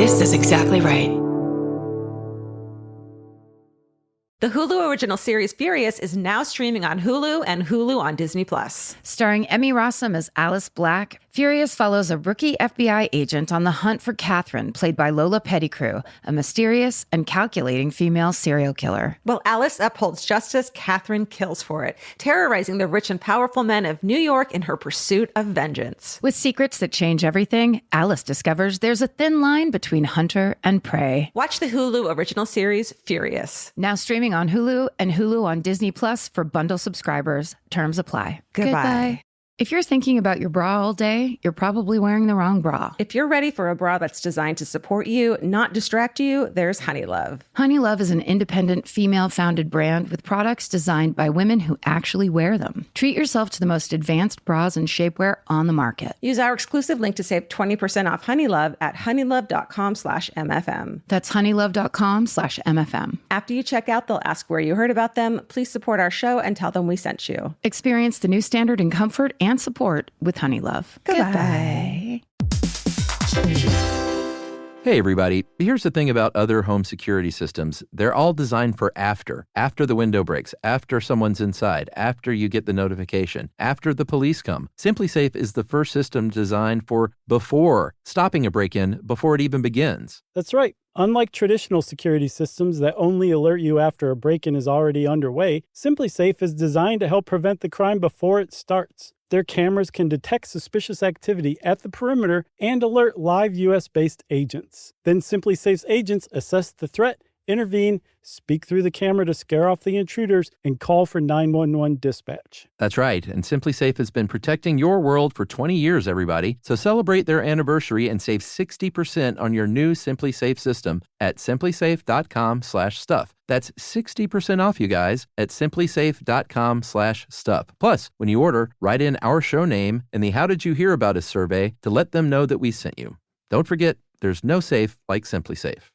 This is exactly right. The Hulu original series Furious is now streaming on Hulu and Hulu on Disney+. Starring Emmy Rossum as Alice Black, Furious follows a rookie FBI agent on the hunt for Catherine, played by Lola Pettigrew, a mysterious and calculating female serial killer. While Alice upholds justice, Catherine kills for it, terrorizing the rich and powerful men of New York in her pursuit of vengeance. With secrets that change everything, Alice discovers there's a thin line between hunter and prey. Watch the Hulu original series Furious. Now streaming on Hulu and Hulu on Disney Plus for bundle subscribers. Terms apply. Goodbye. If you're thinking about your bra all day, you're probably wearing the wrong bra. If you're ready for a bra that's designed to support you, not distract you, there's Honeylove. Honeylove is an independent, female-founded brand with products designed by women who actually wear them. Treat yourself to the most advanced bras and shapewear on the market. Use our exclusive link to save 20% off Honeylove at honeylove.com/MFM. That's honeylove.com/MFM. After you check out, they'll ask where you heard about them. Please support our show and tell them we sent you. Experience the new standard in comfort and support with Honeylove. Goodbye. Hey everybody, here's the thing about other home security systems. They're all designed for after the window breaks, after someone's inside, after you get the notification, after the police come. SimpliSafe is the first system designed for before, stopping a break-in before it even begins. That's right. Unlike traditional security systems that only alert you after a break-in is already underway, SimpliSafe is designed to help prevent the crime before it starts. Their cameras can detect suspicious activity at the perimeter and alert live U.S.-based agents. Then SimpliSafe's agents assess the threat, intervene, speak through the camera to scare off the intruders, and call for 911 dispatch. That's right, and SimpliSafe has been protecting your world for 20 years, everybody. So celebrate their anniversary and save 60% on your new SimpliSafe system at simplisafe.com/stuff. That's 60% off, you guys, at simplisafe.com/stuff. Plus, when you order, write in our show name and the How Did You Hear About Us survey to let them know that we sent you. Don't forget, there's no safe like SimpliSafe.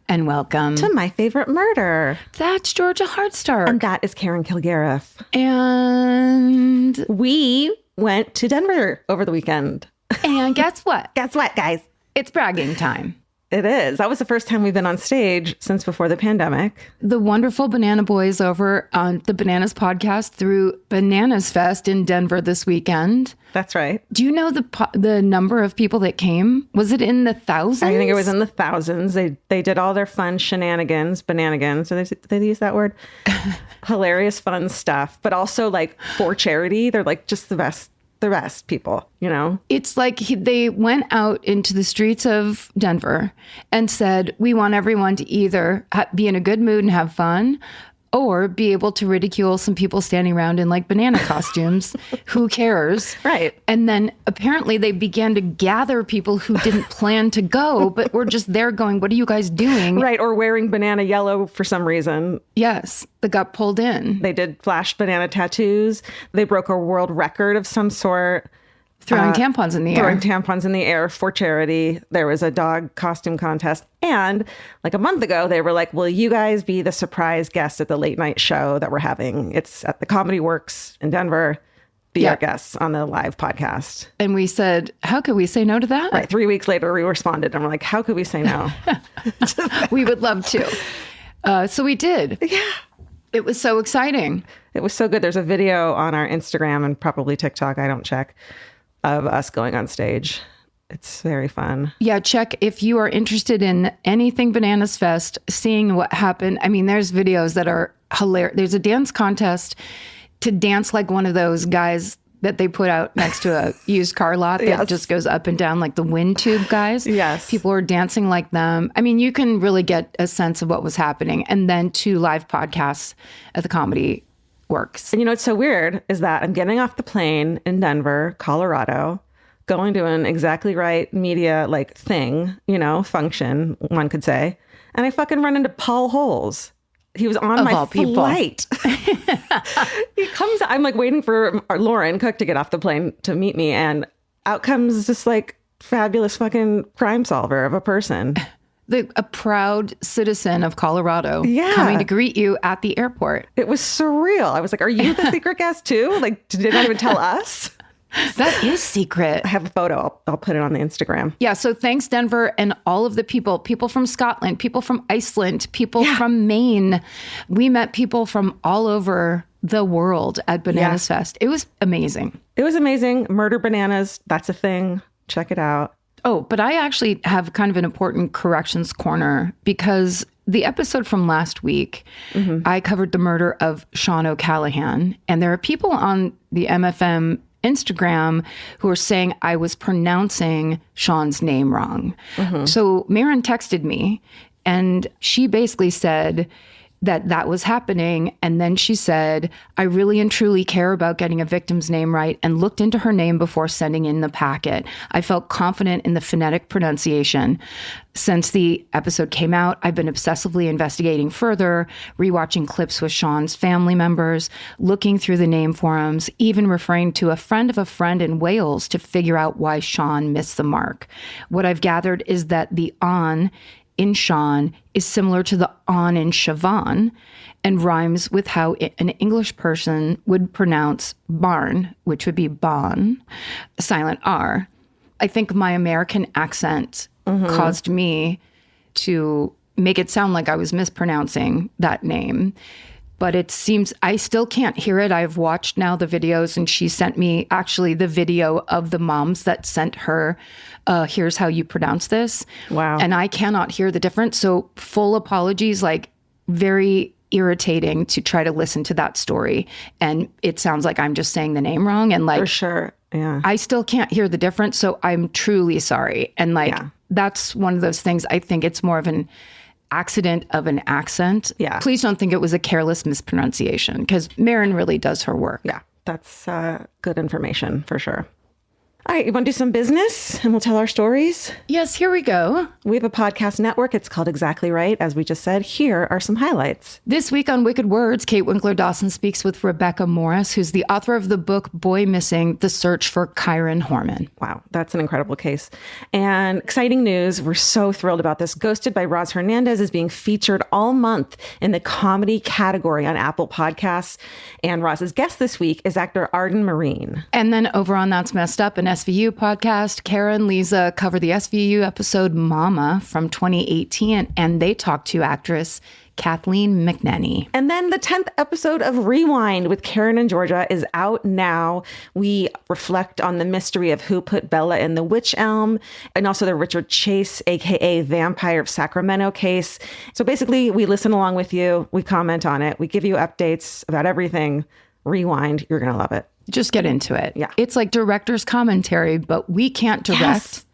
And welcome to My Favorite Murder. That's Georgia Hardstark. And that is Karen Kilgariff. And we went to Denver over the weekend. And guess what? Guess what, guys? It's bragging time. It is. That was the first time we've been on stage since before the pandemic. The wonderful Banana Boys over on the Bananas podcast threw Bananas Fest in Denver this weekend. That's right. Do you know the number of people that came? Was it in the thousands? I think it was in the thousands. They did all their fun shenanigans, bananigans. So they use that word. Hilarious, fun stuff. But also like for charity, they're like just the best people, you know? It's like they went out into the streets of Denver and said, we want everyone to either be in a good mood and have fun or be able to ridicule some people standing around in like banana costumes. Who cares? Right. And then apparently they began to gather people who didn't plan to go, but were just there going, what are you guys doing? Right. Or wearing banana yellow for some reason. Yes. That got pulled in. They did flash banana tattoos. They broke a world record of some sort. Throwing tampons in the air. Throwing tampons in the air for charity. There was a dog costume contest. And like a month ago, they were like, will you guys be the surprise guest at the late night show that we're having? It's at the Comedy Works in Denver. Be our guests on the live podcast. And we said, how could we say no to that? Right. 3 weeks later, we responded and we're like, how could we say no? We would love to. So we did. Yeah. It was so exciting. It was so good. There's a video on our Instagram and probably TikTok, I don't check, of us going on stage. It's very fun. Yeah, check if you are interested in anything Bananas Fest, seeing what happened. I mean, there's videos that are hilarious. There's a dance contest to dance like one of those guys that they put out next to a used car lot that just goes up and down like the wind tube guys. Yes. People are dancing like them. I mean, you can really get a sense of what was happening. And then 2 live podcasts at the Comedy Works. And you know what's so weird is that I'm getting off the plane in Denver, Colorado, going to an Exactly Right media like thing, you know, function, one could say. And I fucking run into Paul Holes He was on Of my all people. flight. He comes, I'm like waiting for Lauren Cook to get off the plane to meet me. And out comes this like fabulous fucking crime solver of a person. A proud citizen of Colorado Yeah. coming to greet you at the airport. It was surreal. I was like, are you the secret guest too? Like, did they not even tell us? That is secret. I have a photo. I'll put it on the Instagram. Yeah. So thanks, Denver, and all of the people from Scotland, people from Iceland, people from Maine. We met people from all over the world at Bananas Fest. It was amazing. It was amazing. Murder bananas. That's a thing. Check it out. Oh, but I actually have kind of an important corrections corner because the episode from last week, I covered the murder of Sean O'Callahan. And there are people on the MFM Instagram who are saying I was pronouncing Sean's name wrong. So Marin texted me and she basically said that was happening. And then she said, I really and truly care about getting a victim's name right and looked into her name before sending in the packet. I felt confident in the phonetic pronunciation. Since the episode came out, I've been obsessively investigating further, rewatching clips with Sean's family members, looking through the name forums, even referring to a friend of a friend in Wales to figure out why Sean missed the mark. What I've gathered is that the on in Sean is similar to the on in Siobhan and rhymes with how an English person would pronounce barn, which would be bon, silent R. I think my American accent caused me to make it sound like I was mispronouncing that name. But it seems I still can't hear it. I've watched now the videos, and she sent me actually the video of the moms that sent her, here's how you pronounce this. Wow. And I cannot hear the difference. So full apologies, like very irritating to try to listen to that story. And it sounds like I'm just saying the name wrong. And like, For sure. Yeah. I still can't hear the difference. So I'm truly sorry. And like, that's one of those things. I think it's more of an accident of an accent. Yeah. Please don't think it was a careless mispronunciation because Marin really does her work. Yeah. That's good information for sure. All right, you want to do some business and we'll tell our stories? Yes, here we go. We have a podcast network. It's called Exactly Right. As we just said, here are some highlights. This week on Wicked Words, Kate Winkler-Dawson speaks with Rebecca Morris, who's the author of the book Boy Missing, The Search for Kyron Horman. Wow, that's an incredible case. And exciting news. We're so thrilled about this. Ghosted by Roz Hernandez is being featured all month in the comedy category on Apple Podcasts. And Roz's guest this week is actor Arden Marine. And then over on That's Messed Up, an SVU podcast, Kara and Lisa cover the SVU episode Mama from 2018, and they talk to actress Kathleen McNanny. And then the 10th episode of Rewind with Karen and Georgia is out now. We reflect on the mystery of who put Bella in the witch elm and also the Richard Chase, aka Vampire of Sacramento case. So basically, we listen along with you. We comment on it. We give you updates about everything. Rewind. You're going to love it. Just get into it. Yeah. It's like director's commentary, but we can't direct. Yes.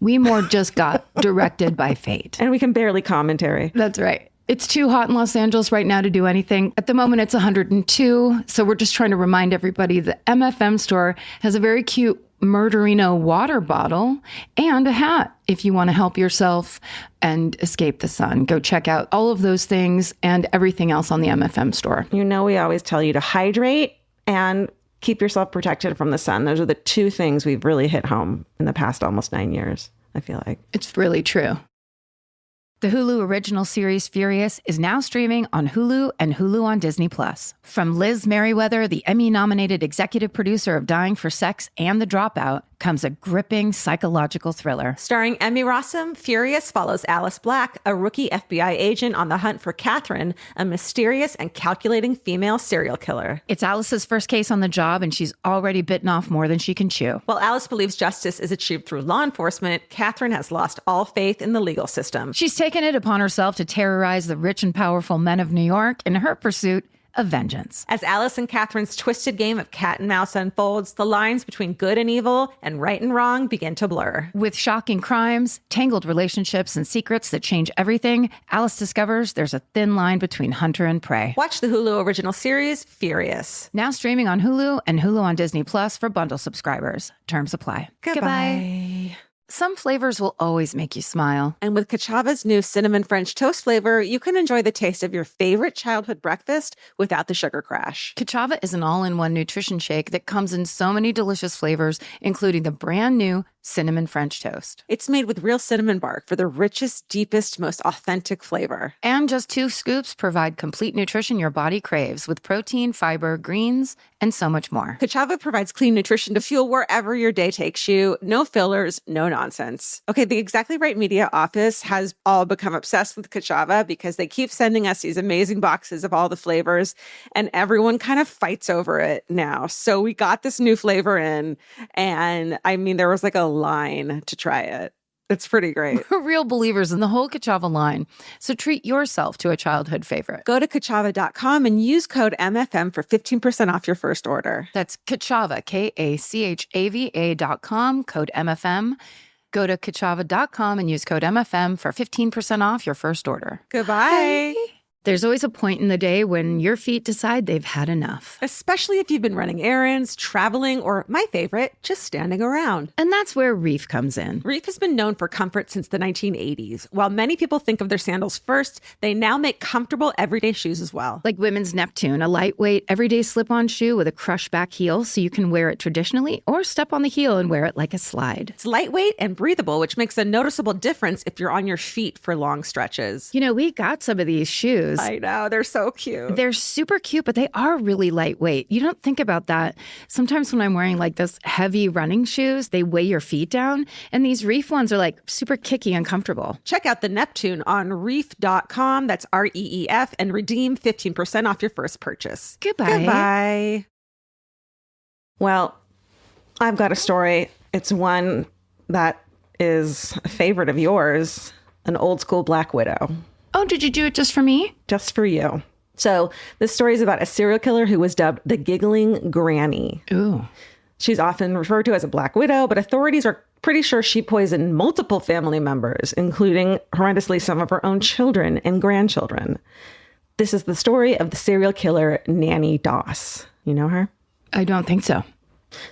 We more just got directed by fate. And we can barely commentary. That's right. It's too hot in Los Angeles right now to do anything. At the moment, it's 102. So we're just trying to remind everybody the MFM store has a very cute Murderino water bottle and a hat if you want to help yourself and escape the sun. Go check out all of those things and everything else on the MFM store. You know, we always tell you to hydrate and keep yourself protected from the sun. Those are the two things we've really hit home in the past almost 9 years, I feel like. It's really true. The Hulu original series Furious is now streaming on Hulu and Hulu on Disney+. From Liz Merriweather, the Emmy-nominated executive producer of Dying for Sex and The Dropout, comes a gripping psychological thriller. Starring Emmy Rossum, Furious follows Alice Black, a rookie FBI agent on the hunt for Catherine, a mysterious and calculating female serial killer. It's Alice's first case on the job, and she's already bitten off more than she can chew. While Alice believes justice is achieved through law enforcement, Catherine has lost all faith in the legal system. She's taken it upon herself to terrorize the rich and powerful men of New York in her pursuit of vengeance. As Alice and Catherine's twisted game of cat and mouse unfolds, the lines between good and evil and right and wrong begin to blur. With shocking crimes, tangled relationships, and secrets that change everything, Alice discovers there's a thin line between hunter and prey. Watch the Hulu original series, Furious. Now streaming on Hulu and Hulu on Disney Plus for bundle subscribers. Terms apply. Goodbye. some flavors will always make you smile. And with Kachava's new cinnamon French toast flavor, you can enjoy the taste of your favorite childhood breakfast without the sugar crash. Kachava is an all-in-one nutrition shake that comes in so many delicious flavors, including the brand new cinnamon French toast. It's made with real cinnamon bark for the richest, deepest, most authentic flavor. And just 2 scoops provide complete nutrition your body craves with protein, fiber, greens, and so much more. Kachava provides clean nutrition to fuel wherever your day takes you. No fillers, no nonsense. Okay, the Exactly Right Media office has all become obsessed with Kachava because they keep sending us these amazing boxes of all the flavors, and everyone kind of fights over it now. So we got this new flavor in, and I mean, there was like a line to try it. It's pretty great. We're real believers in the whole Kachava line, so treat yourself to a childhood favorite. Go to Kachava.com and use code MFM for 15% off your first order. That's Kachava, Kachava.com, code MFM. Go to Kachava.com and use code MFM for 15% off your first order. Goodbye. Bye. There's always a point in the day when your feet decide they've had enough. Especially if you've been running errands, traveling, or my favorite, just standing around. And that's where Reef comes in. Reef has been known for comfort since the 1980s. While many people think of their sandals first, they now make comfortable everyday shoes as well. Like Women's Neptune, a lightweight, everyday slip-on shoe with a crush-back heel so you can wear it traditionally or step on the heel and wear it like a slide. It's lightweight and breathable, which makes a noticeable difference if you're on your feet for long stretches. You know, we got some of these shoes. I know, they're so cute. They're super cute, but they are really lightweight. You don't think about that. Sometimes when I'm wearing like this heavy running shoes, they weigh your feet down. And these Reef ones are like super kicky and comfortable. Check out the Neptune on reef.com. That's REEF, and redeem 15% off your first purchase. Goodbye. Goodbye. Well, I've got a story. It's one that is a favorite of yours, an old school Black Widow. Oh, did you do it just for me? Just for you. So this story is about a serial killer who was dubbed the Giggling Granny. Ooh. She's often referred to as a Black Widow, but authorities are pretty sure she poisoned multiple family members, including horrendously some of her own children and grandchildren. This is the story of the serial killer Nannie Doss. You know her? I don't think so.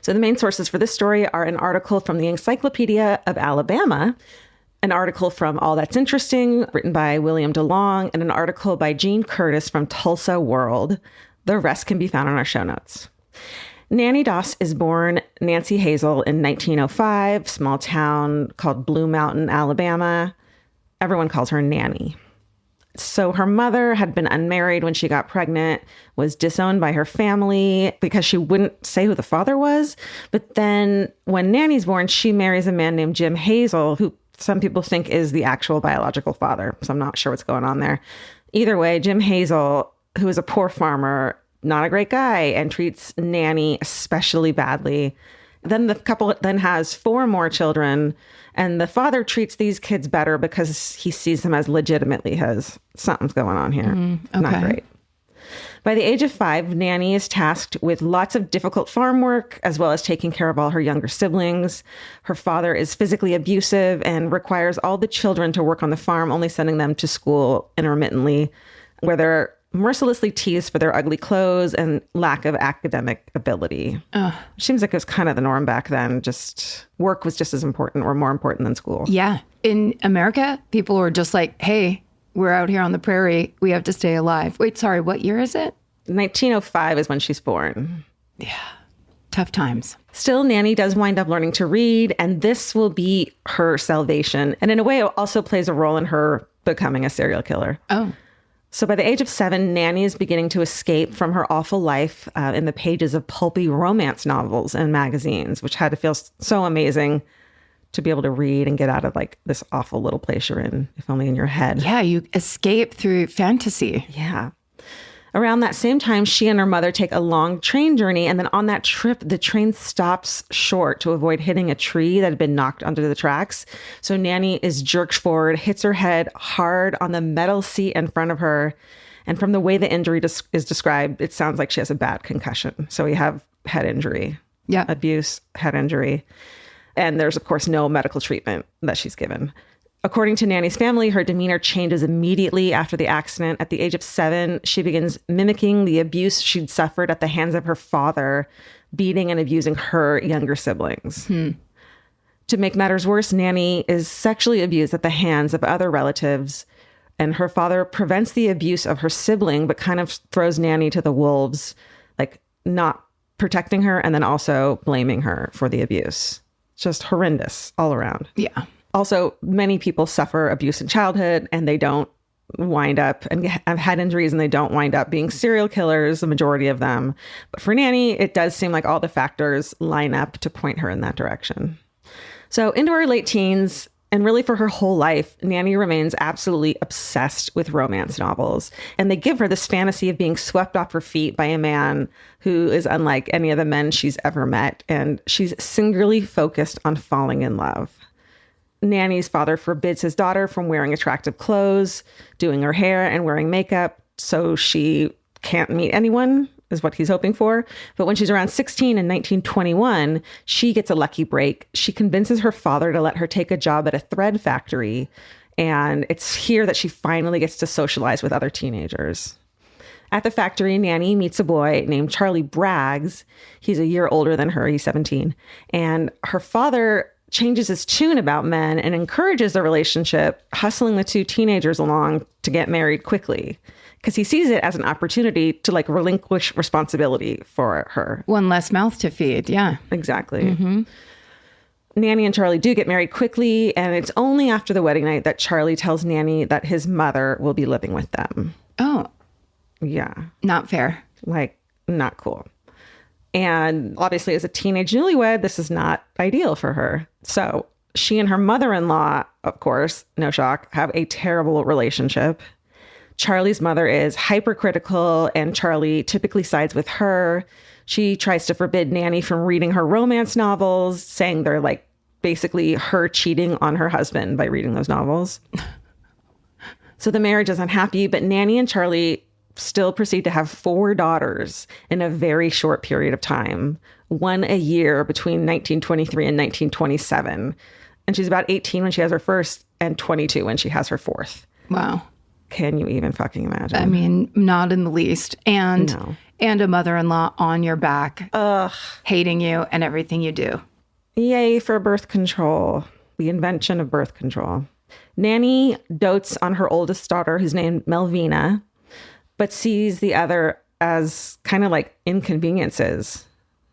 So the main sources for this story are an article from the Encyclopedia of Alabama, an article from All That's Interesting, written by William DeLong, and an article by Gene Curtis from Tulsa World. The rest can be found on our show notes. Nannie Doss is born Nancy Hazel in 1905, small town called Blue Mountain, Alabama. Everyone calls her Nannie. So her mother had been unmarried when she got pregnant, was disowned by her family because she wouldn't say who the father was. But then when Nannie's born, she marries a man named Jim Hazel, who some people think is the actual biological father. So I'm not sure what's going on there. Either way, Jim Hazel, who is a poor farmer, not a great guy, and treats Nannie especially badly. Then the couple then has 4 more children, and the father treats these kids better because he sees them as legitimately his. Something's going on here. Okay. Not great. By the age of 5, Nannie is tasked with lots of difficult farm work, as well as taking care of all her younger siblings. Her father is physically abusive and requires all the children to work on the farm, only sending them to school intermittently, where they're mercilessly teased for their ugly clothes and lack of academic ability. Seems like it was kind of the norm back then. Just work was just as important or more important than school. Yeah. In America, people were just like, hey, we're out here on the prairie. We have to stay alive. Wait, sorry, what year is it? 1905 is when she's born. Yeah. Tough times. Still, Nannie does wind up learning to read, and this will be her salvation. And in a way, it also plays a role in her becoming a serial killer. Oh. So by the age of 7, Nannie is beginning to escape from her awful life in the pages of pulpy romance novels and magazines, which had to feel so amazing to be able to read and get out of like this awful little place you're in, if only in your head. Yeah, you escape through fantasy. Yeah. Around that same time, she and her mother take a long train journey. And then on that trip, the train stops short to avoid hitting a tree that had been knocked onto the tracks. So Nannie is jerked forward, hits her head hard on the metal seat in front of her. And from the way the injury is described, it sounds like she has a bad concussion. So we have head injury, abuse, head injury. And there's, of course, no medical treatment that she's given. According to Nannie's family, her demeanor changes immediately after the accident. At the age of 7, she begins mimicking the abuse she'd suffered at the hands of her father, beating and abusing her younger siblings. To make matters worse, Nannie is sexually abused at the hands of other relatives, and her father prevents the abuse of her sibling, but kind of throws Nannie to the wolves, like not protecting her and then also blaming her for the abuse. Just horrendous all around. Yeah. Also, many people suffer abuse in childhood and they don't wind up and have head injuries and they don't wind up being serial killers, the majority of them. But for Nannie, it does seem like all the factors line up to point her in that direction. So into her late teens, and really for her whole life, Nannie remains absolutely obsessed with romance novels. And they give her this fantasy of being swept off her feet by a man who is unlike any of the men she's ever met. And she's singularly focused on falling in love. Nannie's father forbids his daughter from wearing attractive clothes, doing her hair, and wearing makeup, so she can't meet anyone, is what he's hoping for. But when she's around 16 in 1921, she gets a lucky break. She convinces her father to let her take a job at a thread factory. And it's here that she finally gets to socialize with other teenagers. At the factory, Nannie meets a boy named Charlie Braggs. He's a year older than her. He's 17. And her father changes his tune about men and encourages the relationship, hustling the two teenagers along to get married quickly. Because he sees it as an opportunity to like relinquish responsibility for her. One less mouth to feed. Yeah. Exactly. Mm-hmm. Nannie and Charlie do get married quickly. And it's only after the wedding night that Charlie tells Nannie that his mother will be living with them. Oh. Yeah. Not fair. Like, not cool. And obviously, as a teenage newlywed, this is not ideal for her. So she and her mother-in-law, of course, no shock, have a terrible relationship. Charlie's mother is hypercritical, and Charlie typically sides with her. She tries to forbid Nannie from reading her romance novels, saying they're like basically her cheating on her husband by reading those novels. So the marriage is unhappy, but Nannie and Charlie still proceed to have 4 daughters in a very short period of time, one a year between 1923 and 1927. And she's about 18 when she has her first and 22 when she has her fourth. Wow. Can you even fucking imagine? I mean, not in the least. And No. and a mother-in-law on your back, Ugh. hating you and everything you do. Yay for birth control. The invention of birth control. Nannie dotes on her oldest daughter, who's named Melvina, but sees the other as kind of like inconveniences,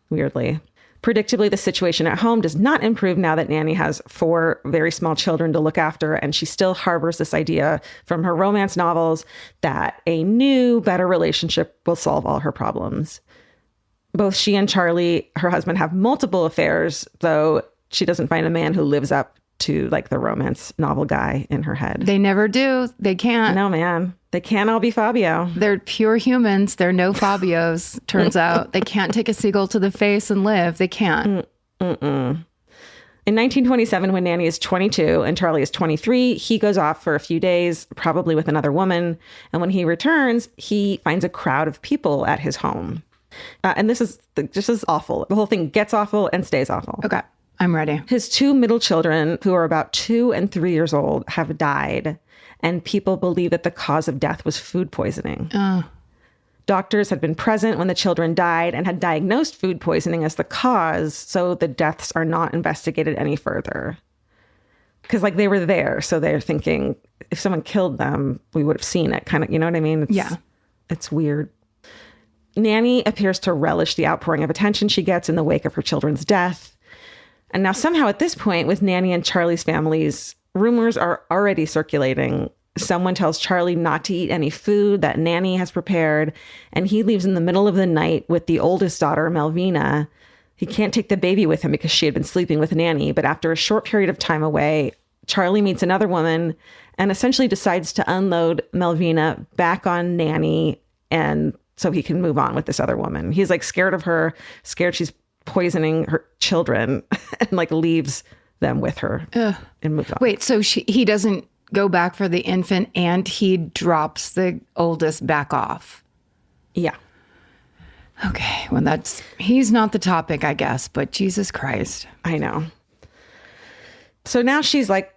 weirdly. Predictably, the situation at home does not improve now that Nannie has 4 very small children to look after, and she still harbors this idea from her romance novels that a new, better relationship will solve all her problems. Both she and Charlie, her husband, have multiple affairs, though she doesn't find a man who lives up to like the romance novel guy in her head. They never do. They can't. No, man. They can't all be Fabio. They're pure humans. They're no Fabios, turns out. They can't take a seagull to the face and live. They can't. In 1927, when Nannie is 22 and Charlie is 23, he goes off for a few days, probably with another woman. And when he returns, he finds a crowd of people at his home. And this is just as awful. The whole thing gets awful and stays awful. Okay. I'm ready. His 2 middle children, who are about 2 and 3 years old, have died. And people believe that the cause of death was food poisoning. Doctors had been present when the children died and had diagnosed food poisoning as the cause, so the deaths are not investigated any further. Because, like, they were there, so they're thinking, if someone killed them, we would have seen it, kind of, you know what I mean? It's weird. Nannie appears to relish the outpouring of attention she gets in the wake of her children's death. And now somehow at this point, with Nannie and Charlie's families, rumors are already circulating. Someone tells Charlie not to eat any food that Nannie has prepared, and he leaves in the middle of the night with the oldest daughter, Melvina. He can't take the baby with him because she had been sleeping with Nannie, but after a short period of time away, Charlie meets another woman and essentially decides to unload Melvina back on Nannie, and so he can move on with this other woman. He's like scared of her, scared she's poisoning her children, and like leaves them with her and moves on. Wait, so he doesn't go back for the infant and he drops the oldest back off? Yeah. Okay, well he's not the topic, I guess, but Jesus Christ. I know. So now she's like,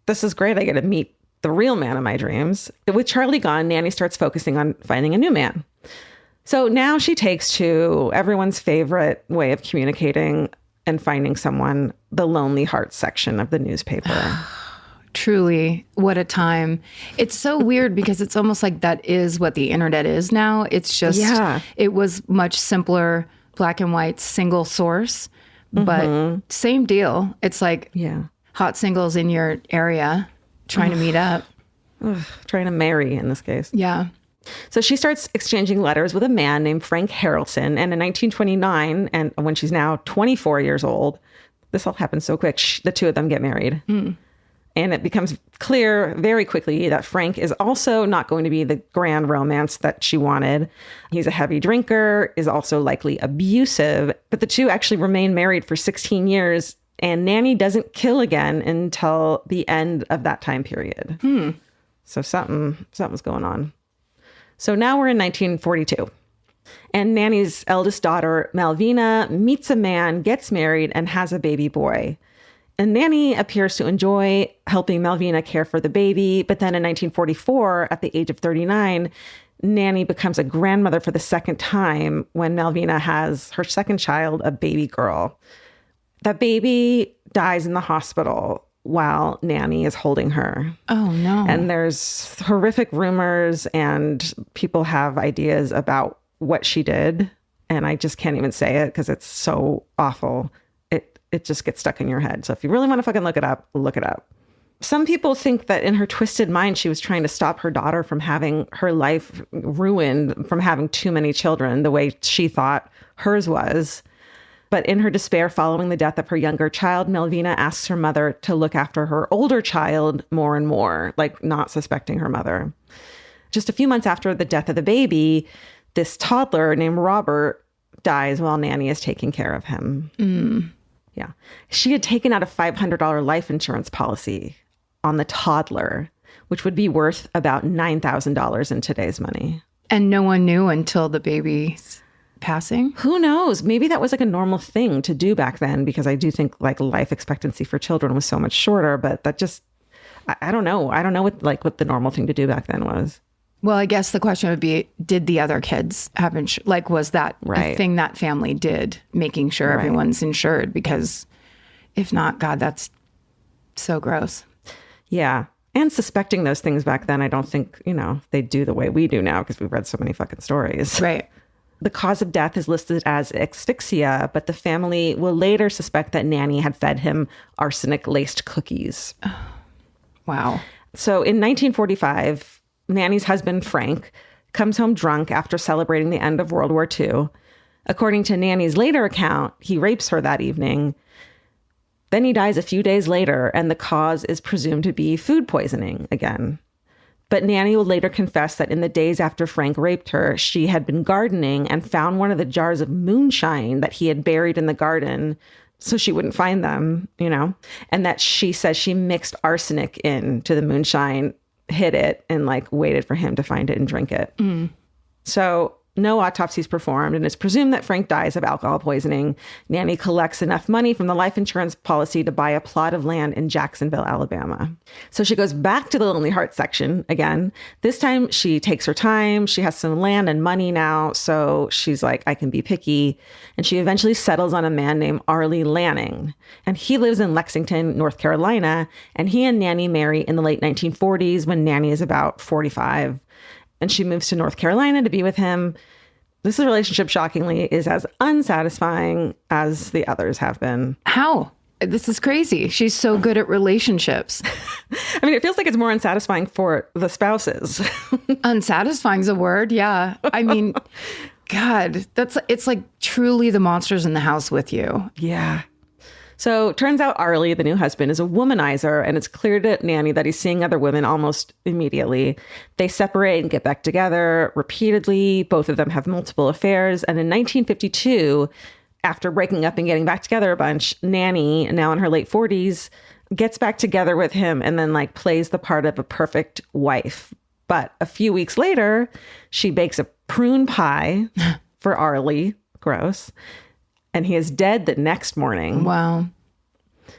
this is great. I get to meet the real man of my dreams. With Charlie gone, Nannie starts focusing on finding a new man. So now she takes to everyone's favorite way of communicating, and finding someone, the Lonely Hearts section of the newspaper. Truly, what a time. It's so weird because it's almost like that is what the internet is now. It's just, it was much simpler, black and white, single source, but same deal. It's like hot singles in your area trying to meet up. Trying to marry in this case. Yeah. So she starts exchanging letters with a man named Frank Harrelson. And in 1929, and when she's now 24 years old, this all happens so quick, the two of them get married. And it becomes clear very quickly that Frank is also not going to be the grand romance that she wanted. He's a heavy drinker, is also likely abusive, but the two actually remain married for 16 years, and Nannie doesn't kill again until the end of that time period. So something's going on. So now we're in 1942. And Nannie's eldest daughter, Malvina, meets a man, gets married, and has a baby boy. And Nannie appears to enjoy helping Malvina care for the baby. But then in 1944, at the age of 39, Nannie becomes a grandmother for the second time when Malvina has her second child, a baby girl. That baby dies in the hospital while Nannie is holding her. Oh, no. And there's horrific rumors and people have ideas about what she did. And I just can't even say it because it's so awful. It just gets stuck in your head. So if you really want to fucking look it up, look it up. Some people think that in her twisted mind, she was trying to stop her daughter from having her life ruined, from having too many children, the way she thought hers was. But in her despair following the death of her younger child, Malvina asks her mother to look after her older child more and more, like not suspecting her mother. Just a few months after the death of the baby, this toddler named Robert dies while Nannie is taking care of him. Yeah. She had taken out a $500 life insurance policy on the toddler, which would be worth about $9,000 in today's money. And no one knew until the baby's passing? Who knows? Maybe that was like a normal thing to do back then, because I do think like life expectancy for children was so much shorter, but that just, I don't know. I don't know what the normal thing to do back then was. Well, I guess the question would be, did the other kids have like, was that a thing that family did, making sure everyone's insured? Because if not, God, that's so gross. Yeah. And suspecting those things back then, I don't think, they do the way we do now because we've read so many fucking stories. Right. The cause of death is listed as asphyxia, but the family will later suspect that Nannie had fed him arsenic-laced cookies. Wow. So in 1945... Nannie's husband, Frank, comes home drunk after celebrating the end of World War II. According to Nannie's later account, he rapes her that evening. Then he dies a few days later, and the cause is presumed to be food poisoning again. But Nannie will later confess that in the days after Frank raped her, she had been gardening and found one of the jars of moonshine that he had buried in the garden so she wouldn't find them, and that she says she mixed arsenic into the moonshine, hid it, and waited for him to find it and drink it. So no autopsies performed, and it's presumed that Frank dies of alcohol poisoning. Nannie collects enough money from the life insurance policy to buy a plot of land in Jacksonville, Alabama. So she goes back to the Lonely Hearts section again. This time she takes her time. She has some land and money now, so she's like, I can be picky. And she eventually settles on a man named Arlie Lanning. And he lives in Lexington, North Carolina. And he and Nannie marry in the late 1940s when Nannie is about 45. And she moves to North Carolina to be with him. This relationship, shockingly, is as unsatisfying as the others have been. How? This is crazy. She's so good at relationships. I mean, it feels like it's more unsatisfying for the spouses. Unsatisfying's a word, yeah. I mean, God, it's like truly the monsters in the house with you. Yeah. So turns out Arlie, the new husband, is a womanizer, and it's clear to Nannie that he's seeing other women almost immediately. They separate and get back together repeatedly. Both of them have multiple affairs. And in 1952, after breaking up and getting back together a bunch, Nannie, now in her late 40s, gets back together with him and then plays the part of a perfect wife. But a few weeks later, she bakes a prune pie for Arlie. Gross. And he is dead the next morning. Wow.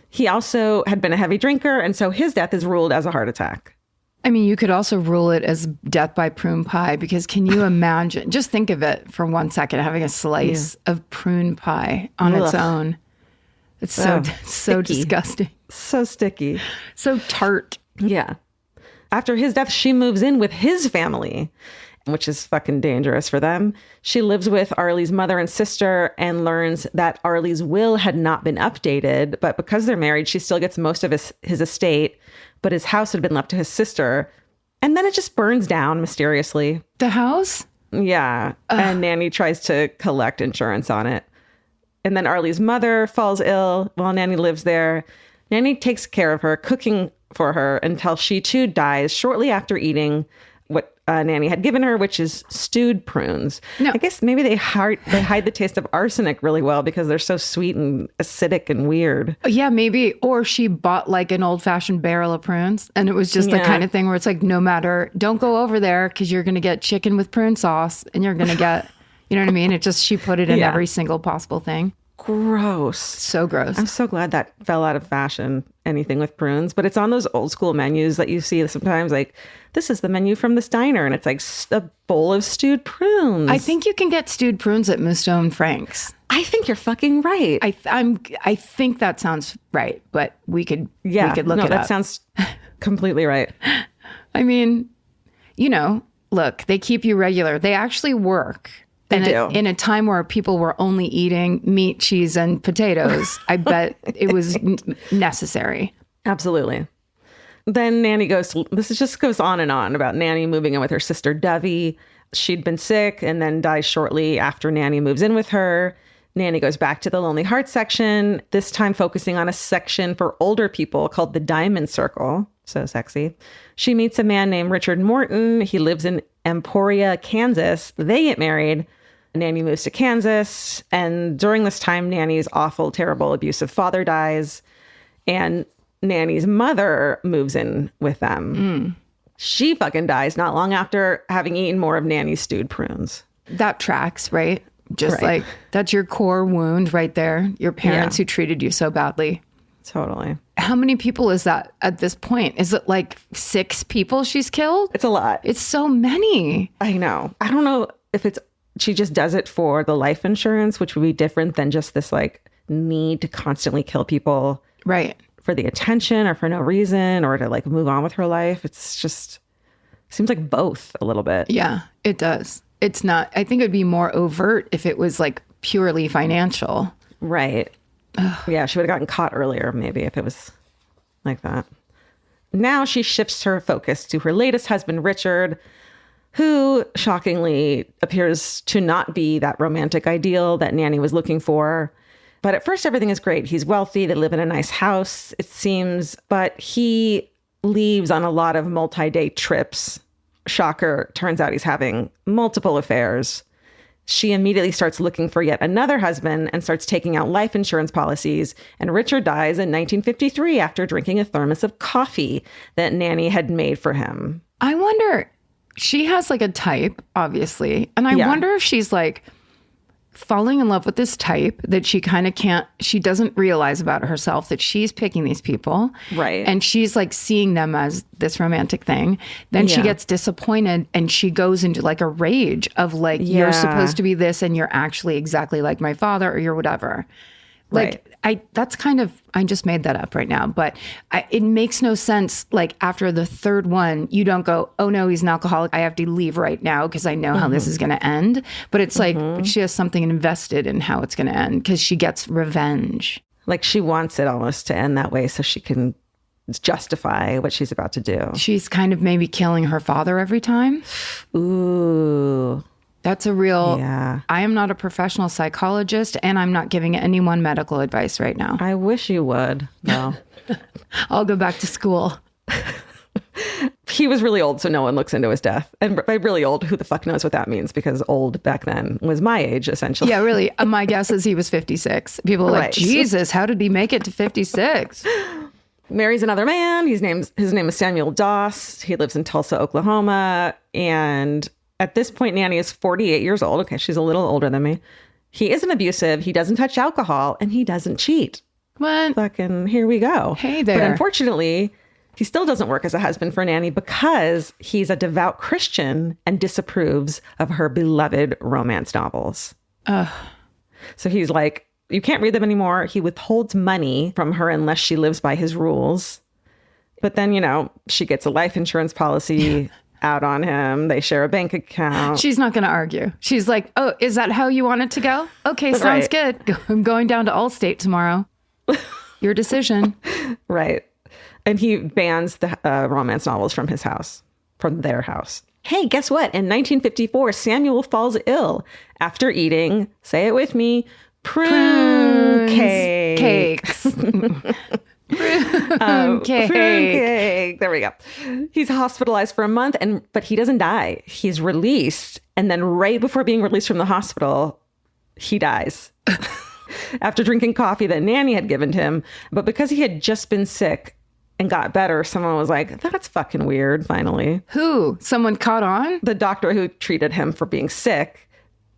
He also had been a heavy drinker, and so his death is ruled as a heart attack. I mean, you could also rule it as death by prune pie, because can you imagine, just think of it for 1 second, having a slice of prune pie on its own. It's so sticky. disgusting. So sticky. So tart. Yeah. After his death, she moves in with his family, which is fucking dangerous for them. She lives with Arlie's mother and sister and learns that Arlie's will had not been updated, but because they're married, she still gets most of his estate, but his house had been left to his sister. And then it just burns down mysteriously. The house? Yeah. And Nannie tries to collect insurance on it. And then Arlie's mother falls ill while Nannie lives there. Nannie takes care of her, cooking for her until she too dies shortly after eating what Nannie had given her, which is stewed prunes. No. I guess maybe they hide the taste of arsenic really well because they're so sweet and acidic and weird. Yeah, maybe. Or she bought like an old-fashioned barrel of prunes, and it was just the kind of thing where it's like, no matter, don't go over there because you're going to get chicken with prune sauce, and you're going to get, you know what I mean? It just, she put it in every single possible thing. Gross. So gross. I'm so glad that fell out of fashion, anything with prunes. But it's on those old school menus that you see sometimes, like, this is the menu from this diner, and it's like a bowl of stewed prunes. I think you can get stewed prunes at Musto and Frank's. I think you're fucking right. I think that sounds right, but we could look it up. That sounds completely right. I mean, you know, look, they keep you regular. They actually work. They do. In a time where people were only eating meat, cheese, and potatoes, I bet it was necessary. Absolutely. Then Nannie goes on and on about Nannie moving in with her sister Debbie. She'd been sick and then dies shortly after Nannie moves in with her. Nannie goes back to the Lonely Heart section, this time focusing on a section for older people called the Diamond Circle. So sexy. She meets a man named Richard Morton. He lives in Emporia, Kansas. They get married. Nannie moves to Kansas. And during this time, Nannie's awful, terrible, abusive father dies. And Nannie's mother moves in with them. She fucking dies not long after having eaten more of Nannie's stewed prunes. That tracks, right? Just like, that's your core wound right there. Your parents who treated you so badly. Totally. How many people is that at this point? Is it like 6 people she's killed? It's a lot. It's so many. I know. I don't know if she just does it for the life insurance, which would be different than just this like need to constantly kill people. Right. For the attention or for no reason or to like move on with her life. It's just, seems like both a little bit. Yeah, it does. It's not, I think it would be more overt if it was like purely financial. Right. Yeah, she would have gotten caught earlier maybe if it was like that. Now she shifts her focus to her latest husband, Richard, who shockingly appears to not be that romantic ideal that Nannie was looking for. But at first, everything is great. He's wealthy. They live in a nice house, it seems. But he leaves on a lot of multi-day trips. Shocker, turns out he's having multiple affairs. She immediately starts looking for yet another husband and starts taking out life insurance policies. And Richard dies in 1953 after drinking a thermos of coffee that Nannie had made for him. I wonder, she has like a type, obviously. And I wonder if she's like falling in love with this type that she kind of she doesn't realize about herself that she's picking these people. Right. And she's like seeing them as this romantic thing. Then she gets disappointed and she goes into like a rage of like, you're supposed to be this and you're actually exactly like my father or you're whatever. Like, that's kind of, I just made that up right now, but it makes no sense. Like after the third one, you don't go, oh no, he's an alcoholic. I have to leave right now because I know how this is going to end. But it's like she has something invested in how it's going to end because she gets revenge. Like she wants it almost to end that way so she can justify what she's about to do. She's kind of maybe killing her father every time. Ooh. That's a real, Yeah. I am not a professional psychologist and I'm not giving anyone medical advice right now. I wish you would. No. I'll go back to school. He was really old, so no one looks into his death. And by really old, who the fuck knows what that means? Because old back then was my age, essentially. Yeah, really. My guess is he was 56. People are like, Right. Jesus, how did he make it to 56? Marries another man. His name is Samuel Doss. He lives in Tulsa, Oklahoma. And at this point, Nannie is 48 years old. Okay, she's a little older than me. He isn't abusive. He doesn't touch alcohol. And he doesn't cheat. What? Fucking here we go. Hey there. But unfortunately, he still doesn't work as a husband for Nannie because he's a devout Christian and disapproves of her beloved romance novels. Ugh. So he's like, You can't read them anymore. He withholds money from her unless she lives by his rules. But then, she gets a life insurance policy out on him. They share a bank account. She's not going to argue. She's like, oh, is that how you want it to go? Okay, sounds good. I'm going down to Allstate tomorrow. Your decision. Right. And he bans the romance novels from his house, from their house. Hey, guess what? In 1954, Samuel falls ill after eating, say it with me, prune cakes. Prune cake. There we go. He's hospitalized for a month, but he doesn't die. He's released. And then right before being released from the hospital, he dies. After drinking coffee that Nanny had given him. But because he had just been sick and got better, someone was like, that's fucking weird, finally. Who? Someone caught on? The doctor who treated him for being sick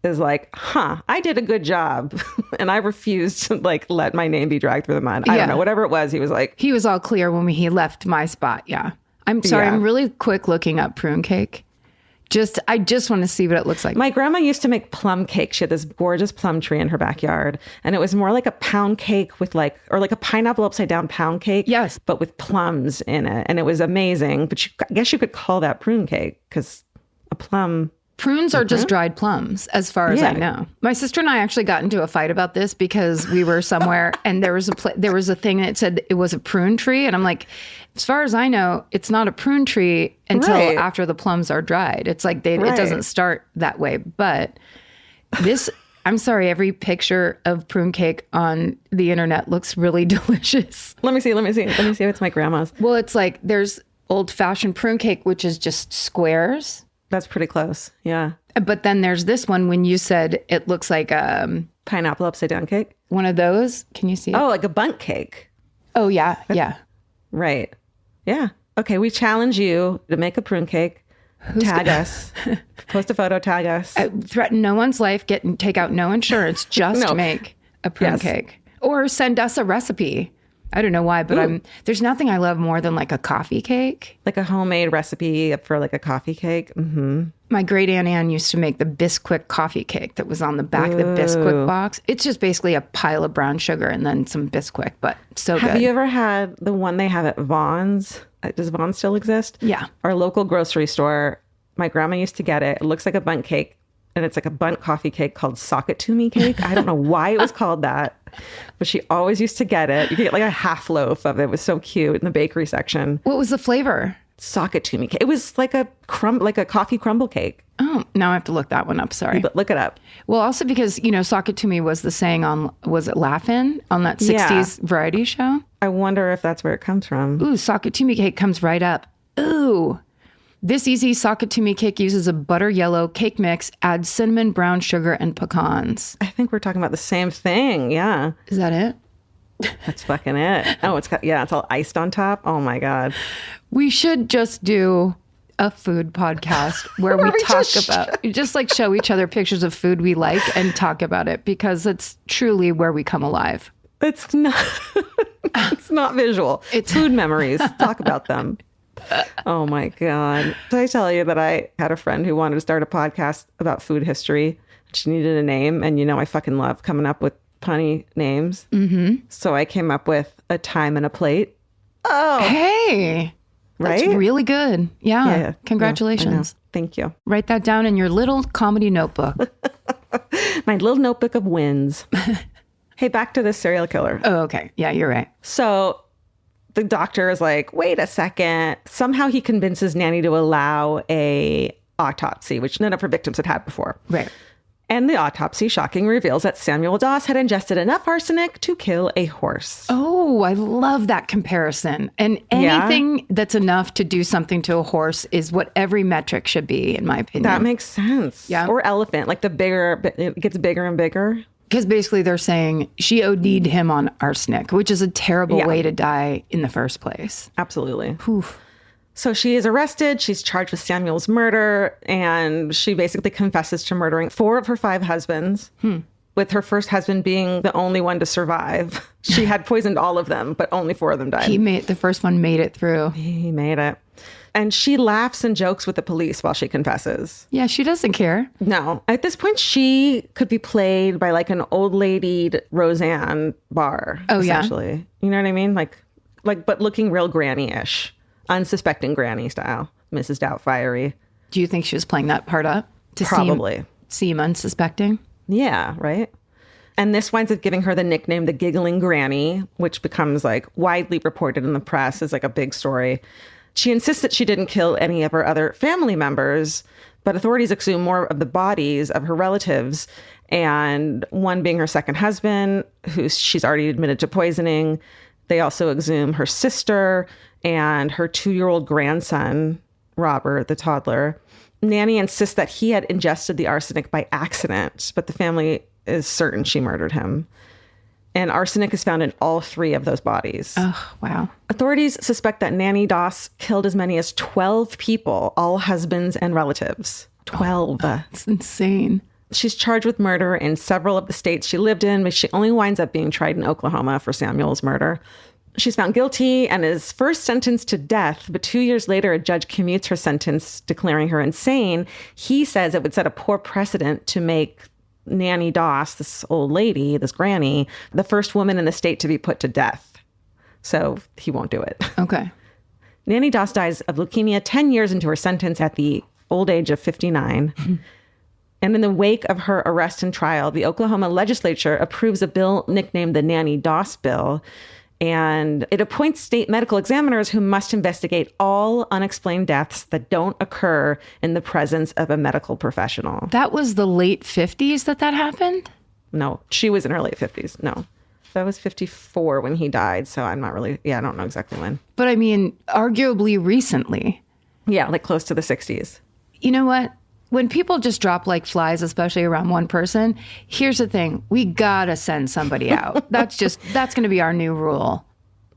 is like, I did a good job. And I refused to let my name be dragged through the mud. I don't know, whatever it was. He was like. He was all clear when he left my spot. Yeah. I'm sorry. Yeah. I'm really quick looking up prune cake. I just want to see what it looks like. My grandma used to make plum cake. She had this gorgeous plum tree in her backyard. And it was more like a pound cake with or like a pineapple upside down pound cake. Yes. But with plums in it. And it was amazing. But I guess you could call that prune cake because a plum. Prunes are just dried plums, as far as I know. My sister and I actually got into a fight about this because we were somewhere and there was a thing that said it was a prune tree. And I'm like, as far as I know, it's not a prune tree until after the plums are dried. It's like it doesn't start that way. But I'm sorry, every picture of prune cake on the internet looks really delicious. Let me see. Let me see if it's my grandma's. Well, it's like there's old-fashioned prune cake, which is just squares. That's pretty close. Yeah. But then there's this one when you said it looks like pineapple upside down cake. One of those. Can you see it? Oh, like a bundt cake. Oh, yeah. Yeah. Right. Yeah. Okay. We challenge you to make a prune cake. Tag us. Post a photo, tag us. Threaten no one's life, take out no insurance just to make a prune cake. Or send us a recipe. I don't know why, but there's nothing I love more than like a coffee cake. Like a homemade recipe for like a coffee cake. Mm-hmm. My great Aunt Anne used to make the Bisquick coffee cake that was on the back of the Bisquick box. It's just basically a pile of brown sugar and then some Bisquick, but so good. Have you ever had the one they have at Vaughn's? Does Vaughn's still exist? Yeah. Our local grocery store. My grandma used to get it. It looks like a bundt cake. And it's like a bundt coffee cake called Sock It To Me cake. I don't know why it was called that, but she always used to get it. You could get like a half loaf of it. It was so cute in the bakery section. What was the flavor? Sock It To Me cake. It was like a coffee crumble cake. Oh, now I have to look that one up. Sorry. But look it up. Well, also because, Sock It To Me was the saying was it Laugh-In on that 60s variety show? I wonder if that's where it comes from. Ooh, Sock It To Me cake comes right up. Ooh. This easy Sock It To Me cake uses a butter yellow cake mix, adds cinnamon, brown sugar, and pecans. I think we're talking about the same thing. Yeah. Is that it? That's fucking it. Oh, it's all iced on top. Oh my God. We should just do a food podcast where we talk about, just like show each other pictures of food we like and talk about it because it's truly where we come alive. It's not, it's not visual. It's food memories. Talk about them. Oh my God. Did I tell you that I had a friend who wanted to start a podcast about food history? She needed a name. And I fucking love coming up with punny names. Mm-hmm. So I came up with A Time and a Plate. Oh. Hey. That's really good. Yeah. Congratulations. Yeah, thank you. Write that down in your little comedy notebook. My little notebook of wins. Hey, back to this serial killer. Oh, okay. Yeah, you're right. So the doctor is like, wait a second. Somehow he convinces Nanny to allow a autopsy, which none of her victims had before. Right. And the autopsy, shocking, reveals that Samuel Doss had ingested enough arsenic to kill a horse. Oh, I love that comparison. And anything that's enough to do something to a horse is what every metric should be, in my opinion. That makes sense. Yeah. Or elephant, like the bigger, it gets bigger and bigger. Because basically they're saying she OD'd him on arsenic, which is a terrible way to die in the first place. Absolutely. Oof. So she is arrested. She's charged with Samuel's murder, and she basically confesses to murdering 4 of her 5 husbands. with her first husband being the only one to survive. She had poisoned all of them, but only 4 of them died. The first one made it through. He made it. And she laughs and jokes with the police while she confesses. Yeah, she doesn't care. No. At this point, she could be played by like an old lady Roseanne Barr. Oh, yeah. Essentially. You know what I mean? Like, but looking real granny-ish. Unsuspecting granny style. Mrs. Doubtfire-y. Do you think she was playing that part up? To Probably. Seem unsuspecting? Yeah, right? And this winds up giving her the nickname the Giggling Granny, which becomes like widely reported in the press as like a big story. She insists that she didn't kill any of her other family members, but authorities exhume more of the bodies of her relatives, and one being her second husband, who she's already admitted to poisoning. They also exhume her sister and her 2-year-old grandson, Robert, the toddler. Nannie insists that he had ingested the arsenic by accident, but the family is certain she murdered him. And arsenic is found in all 3 of those bodies. Oh, wow. Authorities suspect that Nannie Doss killed as many as 12 people, all husbands and relatives. 12. It's insane. She's charged with murder in several of the states she lived in, but she only winds up being tried in Oklahoma for Samuel's murder. She's found guilty and is first sentenced to death, but 2 years later, a judge commutes her sentence, declaring her insane. He says it would set a poor precedent to make Nannie Doss, this old lady, this granny, the first woman in the state to be put to death. So he won't do it. Okay. Nannie Doss dies of leukemia 10 years into her sentence at the old age of 59. And in the wake of her arrest and trial, the Oklahoma legislature approves a bill nicknamed the Nannie Doss Bill. And it appoints state medical examiners who must investigate all unexplained deaths that don't occur in the presence of a medical professional. That was the late 50s that happened? No, she was in her late 50s. No, that was 54 when he died. So I'm not really, I don't know exactly when. But I mean, arguably recently. Yeah, like close to the 60s. You know what? When people just drop like flies, especially around one person, here's the thing. We gotta send somebody out. That's going to be our new rule.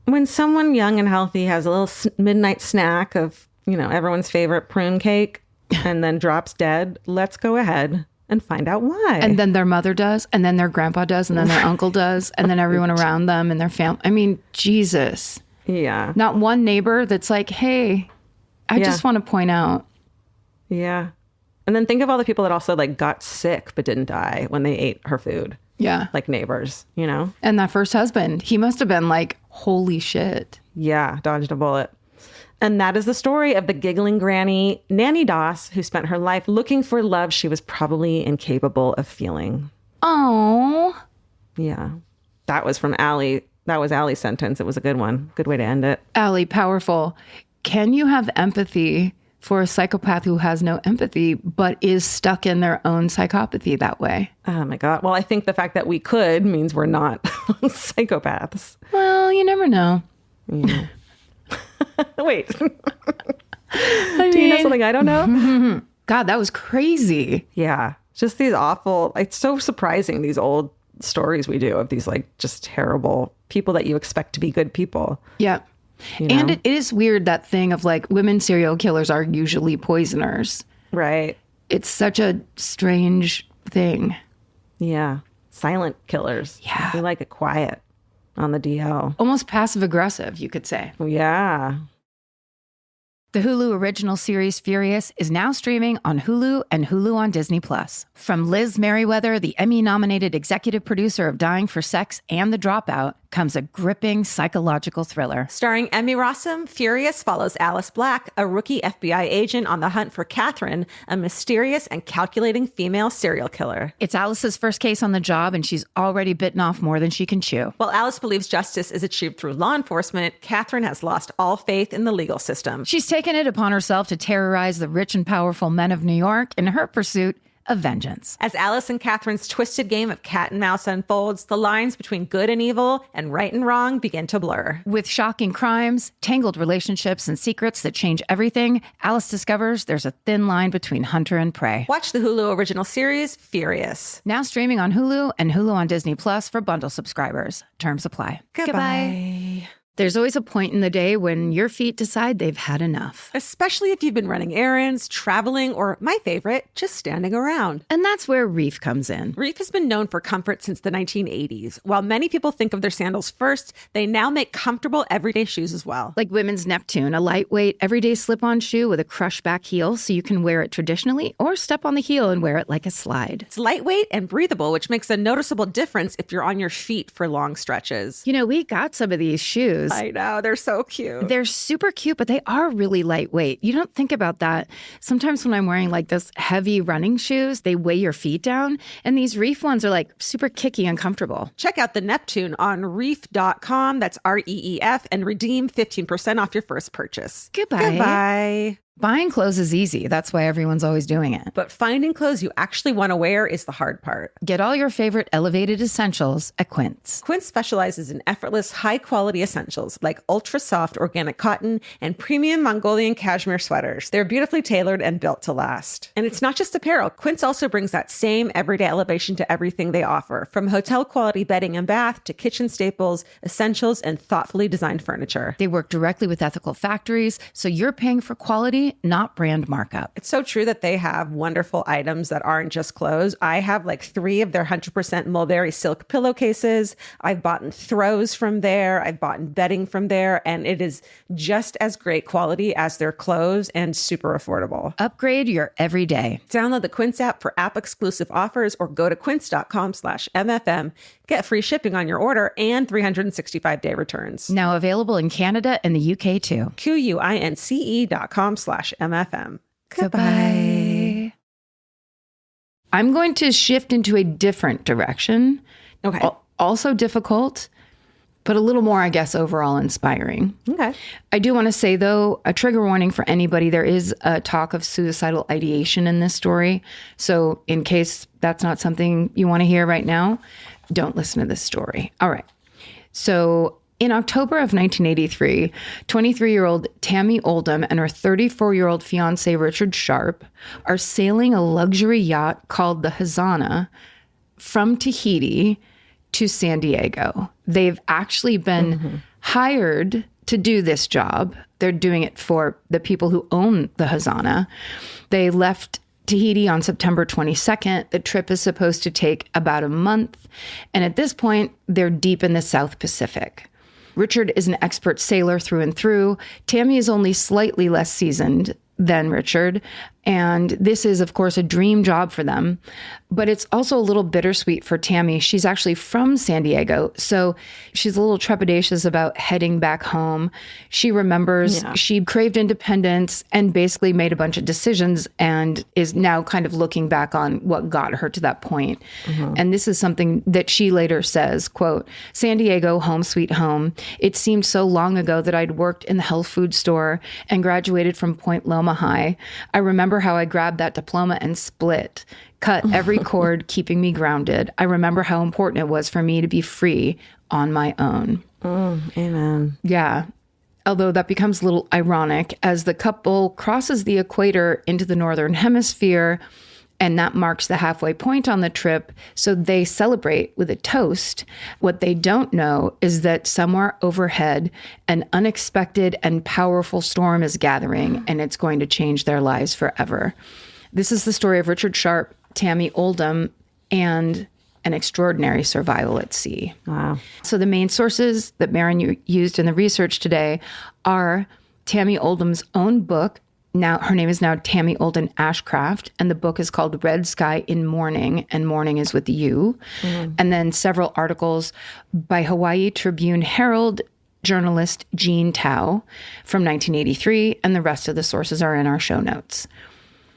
When someone young and healthy has a little midnight snack of, everyone's favorite prune cake and then drops dead, let's go ahead and find out why. And then their mother does, and then their grandpa does, and then their uncle does, and then everyone around them and their family. I mean, Jesus. Yeah. Not one neighbor that's like, hey, I just want to point out. Yeah. And then think of all the people that also like got sick but didn't die when they ate her food. Yeah. Like neighbors, And that first husband, he must have been like, holy shit. Yeah, dodged a bullet. And that is the story of the giggling granny, Nannie Doss, who spent her life looking for love she was probably incapable of feeling. Oh. Yeah. That was from Allie. That was Allie's sentence. It was a good one. Good way to end it. Allie, powerful. Can you have empathy for a psychopath who has no empathy, but is stuck in their own psychopathy that way? Oh my God. Well, I think the fact that we could means we're not psychopaths. Well, you never know. Yeah. Wait. Do you know something I don't know? God, that was crazy. Yeah. Just these awful, it's so surprising, these old stories we do of these like just terrible people that you expect to be good people. Yeah. And it is weird, that thing of like women serial killers are usually poisoners. Right. It's such a strange thing. Yeah. Silent killers. Yeah. We like it quiet on the DL. Almost passive aggressive, you could say. Yeah. The Hulu original series Furious is now streaming on Hulu and Hulu on Disney+. From Liz Merriweather, the Emmy-nominated executive producer of Dying for Sex and The Dropout, comes a gripping psychological thriller. Starring Emmy Rossum, Furious follows Alice Black, a rookie FBI agent on the hunt for Catherine, a mysterious and calculating female serial killer. It's Alice's first case on the job, and she's already bitten off more than she can chew. While Alice believes justice is achieved through law enforcement, Catherine has lost all faith in the legal system. She's taken it upon herself to terrorize the rich and powerful men of New York in her pursuit of vengeance. As Alice and Catherine's twisted game of cat and mouse unfolds, the lines between good and evil and right and wrong begin to blur. With shocking crimes, tangled relationships, and secrets that change everything, Alice discovers there's a thin line between hunter and prey. Watch the Hulu original series, Furious. Now streaming on Hulu and Hulu on Disney Plus for bundle subscribers. Terms apply. Goodbye. There's always a point in the day when your feet decide they've had enough. Especially if you've been running errands, traveling, or my favorite, just standing around. And that's where Reef comes in. Reef has been known for comfort since the 1980s. While many people think of their sandals first, they now make comfortable everyday shoes as well. Like women's Neptune, a lightweight, everyday slip-on shoe with a crush-back heel so you can wear it traditionally or step on the heel and wear it like a slide. It's lightweight and breathable, which makes a noticeable difference if you're on your feet for long stretches. You know, we got some of these shoes. I know, they're so cute. They're super cute, but they are really lightweight. You don't think about that. Sometimes when I'm wearing like this heavy running shoes, they weigh your feet down. And these Reef ones are like super kicky and comfortable. Check out the Neptune on reef.com. That's REEF, and redeem 15% off your first purchase. Goodbye. Goodbye. Buying clothes is easy. That's why everyone's always doing it. But finding clothes you actually want to wear is the hard part. Get all your favorite elevated essentials at Quince. Quince specializes in effortless, high-quality essentials like ultra-soft organic cotton and premium Mongolian cashmere sweaters. They're beautifully tailored and built to last. And it's not just apparel. Quince also brings that same everyday elevation to everything they offer, from hotel-quality bedding and bath to kitchen staples, essentials, and thoughtfully designed furniture. They work directly with ethical factories, so you're paying for quality, not brand markup. It's so true that they have wonderful items that aren't just clothes. I have like 3 of their 100% mulberry silk pillowcases. I've bought throws from there. I've bought bedding from there. And it is just as great quality as their clothes and super affordable. Upgrade your everyday. Download the Quince app for app-exclusive offers or go to quince.com/MFM. Get free shipping on your order and 365-day returns. Now available in Canada and the UK too. QUINCE.com/MFM. Goodbye. I'm going to shift into a different direction. Okay. Also difficult, but a little more, I guess, overall inspiring. Okay. I do want to say, though, a trigger warning for anybody. There is a talk of suicidal ideation in this story. So in case that's not something you want to hear right now, don't listen to this story. All right. So in October of 1983, 23-year-old Tami Oldham and her 34-year-old fiancé, Richard Sharp, are sailing a luxury yacht called the Hazana from Tahiti to San Diego. They've actually been hired to do this job. They're doing it for the people who own the Hazana. They left Tahiti on September 22nd. The trip is supposed to take about a month. And at this point, they're deep in the South Pacific. Richard is an expert sailor through and through. Tami is only slightly less seasoned than Richard. And this is, of course, a dream job for them. But it's also a little bittersweet for Tami. She's actually from San Diego, so she's a little trepidatious about heading back home. She remembers she craved independence and basically made a bunch of decisions and is now kind of looking back on what got her to that point. And this is something that she later says, quote, "San Diego, home sweet home. It seemed so long ago that I'd worked in the health food store and graduated from Point Loma High. I remember how I grabbed that diploma and split, cut every cord keeping me grounded. I remember how important it was for me to be free on my own." Amen. Yeah. Although that becomes a little ironic as the couple crosses the equator into the northern hemisphere, and that marks the halfway point on the trip. So they celebrate with a toast. What they don't know is that somewhere overhead, an unexpected and powerful storm is gathering, and it's going to change their lives forever. This is the story of Richard Sharp, Tami Oldham, and an extraordinary survival at sea. Wow. So the main sources that Marin used in the research today are Tami Oldham's own book. Now, her name is now Tami Oldham Ashcraft, and the book is called Red Sky in Mourning, and mourning is with the U. And then several articles by Hawaii Tribune Herald journalist Jean Tao from 1983, and the rest of the sources are in our show notes.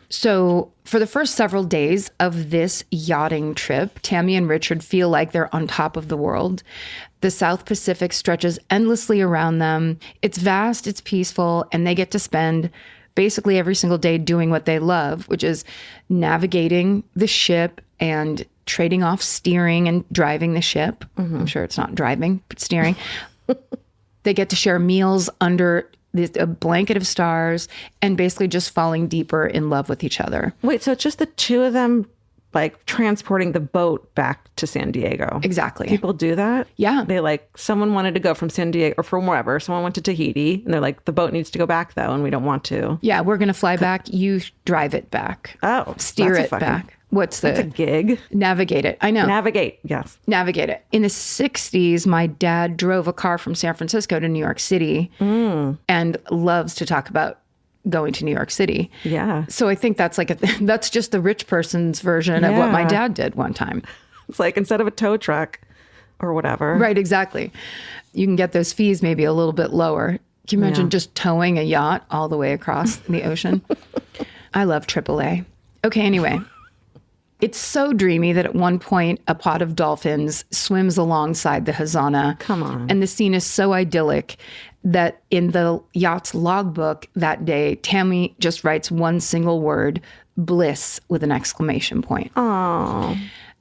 So for the first several days of this yachting trip, Tami and Richard feel like they're on top of the world. The South Pacific stretches endlessly around them. It's vast, it's peaceful, and they get to spend basically every single day doing what they love, which is navigating the ship and trading off steering and driving the ship. I'm sure it's not driving, but steering. They get to share meals under a blanket of stars and basically just falling deeper in love with each other. Wait, so it's just the two of them like transporting the boat back to San Diego. Exactly. People do that? Yeah. They like, someone wanted to go from San Diego or from wherever. Someone went to Tahiti and they're like, the boat needs to go back though, and we don't want to. Yeah, we're going to fly back. You drive it back. Oh, Steer that's it back. What's That's a the gig. navigate it? I know. Navigate. Yes. Navigate it. In the 60s, my dad drove a car from San Francisco to New York City and loves to talk about going to New York City. Yeah. So I think that's like that's just the rich person's version of what my Yeah. dad did one time. It's like instead of a tow truck or whatever. Right, exactly. You can get those fees maybe a little bit lower. Can you imagine just towing a yacht all the way across the ocean? I love AAA. Okay, anyway. It's so dreamy that at one point a pod of dolphins swims alongside the Hazana. Come on. And the scene is so idyllic that in the yacht's logbook that day, Tami just writes one single word, bliss, with an exclamation point. Oh.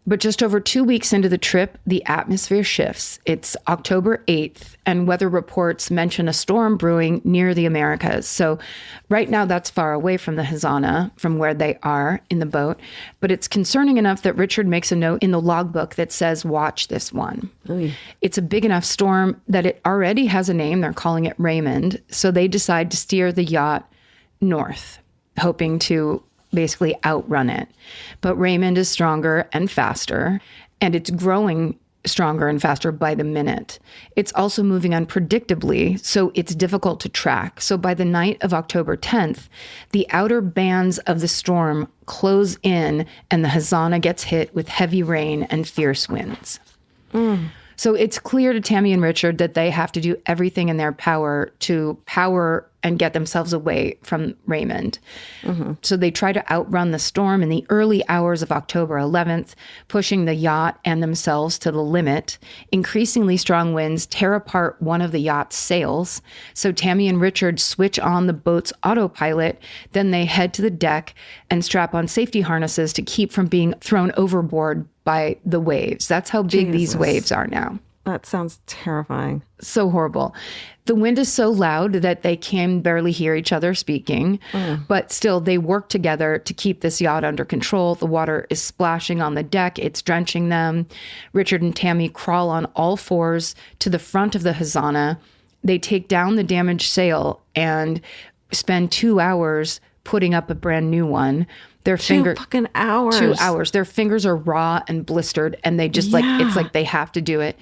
But just over 2 weeks into the trip, the atmosphere shifts. It's October 8th, and weather reports mention a storm brewing near the Americas. So right now, that's far away from the Hazana, from where they are in the boat. But it's concerning enough that Richard makes a note in the logbook that says, watch this one. Oy. It's a big enough storm that it already has a name. They're calling it Raymond. So they decide to steer the yacht north, hoping to basically outrun it. But Raymond is stronger and faster, and it's growing stronger and faster by the minute. It's also moving unpredictably, so it's difficult to track. So by the night of October 10th, the outer bands of the storm close in, and the Hazana gets hit with heavy rain and fierce winds. So it's clear to Tami and Richard that they have to do everything in their power to power and get themselves away from Raymond. So they try to outrun the storm in the early hours of October 11th, pushing the yacht and themselves to the limit. Increasingly strong winds tear apart one of the yacht's sails. So Tami and Richard switch on the boat's autopilot. Then they head to the deck and strap on safety harnesses to keep from being thrown overboard by the waves. That's how big these Jesus. waves are now. That sounds terrifying. So horrible. The wind is so loud that they can barely hear each other speaking, but still they work together to keep this yacht under control. The water is splashing on the deck. It's drenching them. Richard and Tami crawl on all fours to the front of the Hazana. They take down the damaged sail and spend 2 hours putting up a brand new one. Their 2 fucking hours. 2 hours. Their fingers are raw and blistered, and they just it's like they have to do it.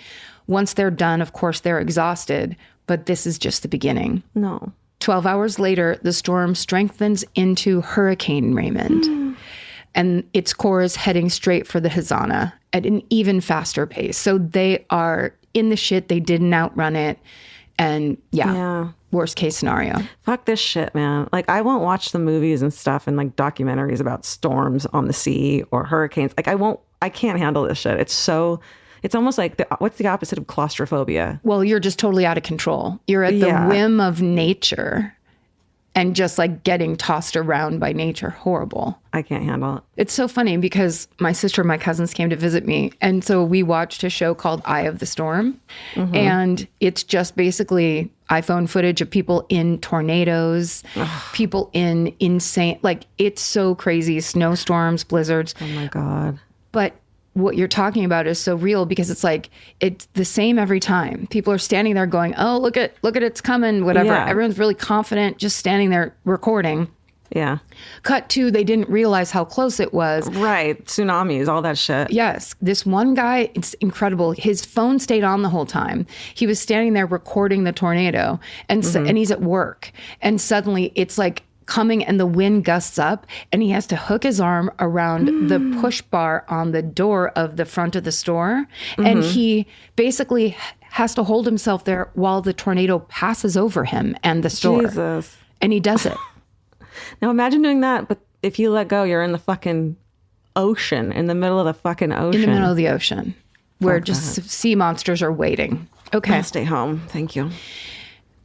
Once they're done, of course, they're exhausted, but this is just the beginning. No. 12 hours later, the storm strengthens into Hurricane Raymond, and its core is heading straight for the Hazana at an even faster pace. So they are in the shit. They didn't outrun it. And Yeah. worst case scenario. Fuck this shit, man. Like, I won't watch the movies and stuff and like documentaries about storms on the sea or hurricanes. Like, I can't handle this shit. It's almost like, what's the opposite of claustrophobia? Well, you're just totally out of control. You're at the whim of nature and just like getting tossed around by nature. Horrible. I can't handle it. It's so funny because my sister and my cousins came to visit me. And so we watched a show called Eye of the Storm. And it's just basically iPhone footage of people in tornadoes, people in insane, like it's so crazy, snowstorms, blizzards. Oh my God. But what you're talking about is so real because it's like, it's the same every time. People are standing there going, oh, look at it's coming, whatever. Yeah. Everyone's really confident, just standing there recording. Yeah. Cut to, they didn't realize how close it was. Right. Tsunamis, all that shit. Yes. This one guy, it's incredible. His phone stayed on the whole time. He was standing there recording the tornado and and he's at work. And suddenly it's like coming and the wind gusts up and he has to hook his arm around the push bar on the door of the front of the store. And he basically has to hold himself there while the tornado passes over him and the store. Jesus. And he does it. Now imagine doing that, but if you let go, you're in the fucking ocean, in the middle of the fucking ocean. In the middle of the ocean, where just sea monsters are waiting. Okay. I'll stay home. Thank you.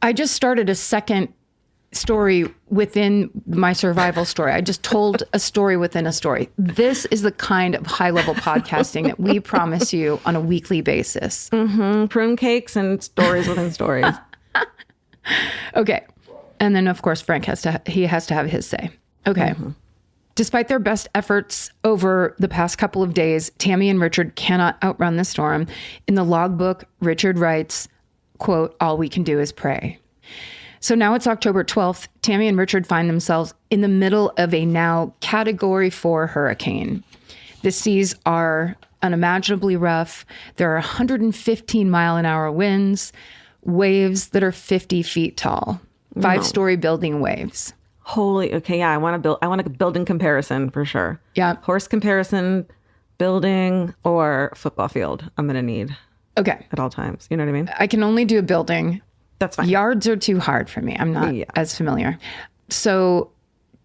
I just started a second story within my survival story. I just told a story within a story. This is the kind of high-level podcasting that we promise you on a weekly basis. Prune cakes and stories within stories. Okay. And then, of course, Frank has to have his say. Okay. Despite their best efforts over the past couple of days, Tami and Richard cannot outrun the storm. In the logbook, Richard writes, quote, "All we can do is pray." So now it's October 12th. Tami and Richard find themselves in the middle of a now Category 4 hurricane. The seas are unimaginably rough. There are 115-mile-an-hour winds, waves that are 50 feet tall, 5-story building waves. Okay, yeah, I want a building comparison for sure. Yeah. Horse comparison, building, or football field. I'm going to need Okay. at all times. You know what I mean? I can only do a building. That's fine. Yards are too hard for me. I'm not as familiar. So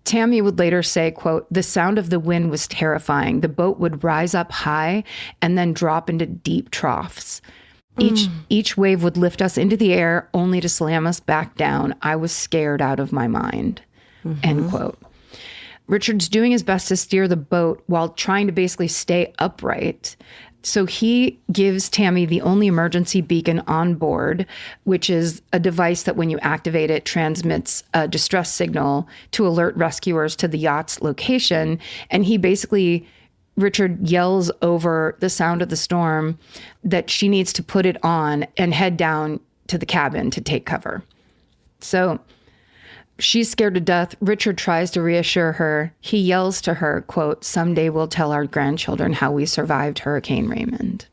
Tami would later say, quote, "The sound of the wind was terrifying. The boat would rise up high and then drop into deep troughs. Each wave would lift us into the air only to slam us back down. I was scared out of my mind." End quote. Richard's doing his best to steer the boat while trying to basically stay upright. So he gives Tami the only emergency beacon on board, which is a device that when you activate it transmits a distress signal to alert rescuers to the yacht's location. And Richard yells over the sound of the storm that she needs to put it on and head down to the cabin to take cover. So she's scared to death. Richard tries to reassure her. He yells to her, quote, "Someday we'll tell our grandchildren how we survived Hurricane Raymond."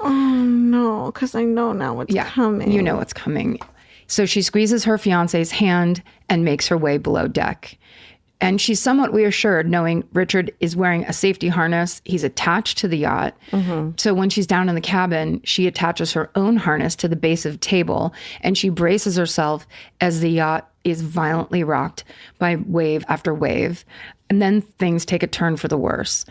Oh, no, because I know now what's coming. You know what's coming. So she squeezes her fiance's hand and makes her way below deck. And she's somewhat reassured knowing Richard is wearing a safety harness. He's attached to the yacht. So when she's down in the cabin, she attaches her own harness to the base of the table and she braces herself as the yacht is violently rocked by wave after wave. And then things take a turn for the worse.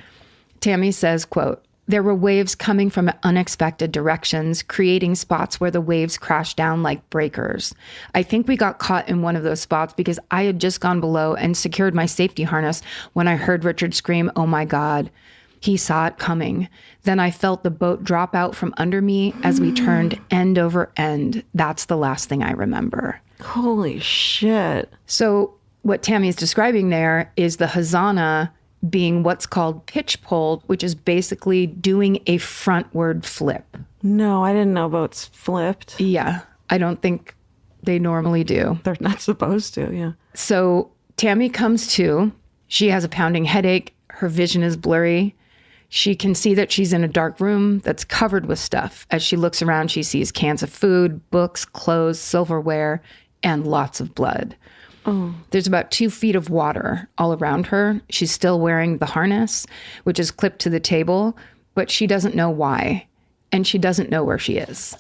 Tami says, quote, "There were waves coming from unexpected directions, creating spots where the waves crashed down like breakers. I think we got caught in one of those spots because I had just gone below and secured my safety harness when I heard Richard scream, 'Oh my God.' He saw it coming. Then I felt the boat drop out from under me as we turned end over end. That's the last thing I remember." Holy shit. So what Tami is describing there is the Hazana being what's called pitch pulled, which is basically doing a frontward flip. No, I didn't know boats flipped. Yeah, I don't think they normally do. They're not supposed to, yeah. So Tami comes to. She has a pounding headache. Her vision is blurry. She can see that she's in a dark room that's covered with stuff. As she looks around, she sees cans of food, books, clothes, silverware, and lots of blood. There's about 2 feet of water all around her. She's still wearing the harness, which is clipped to the table, but she doesn't know why, and she doesn't know where she is.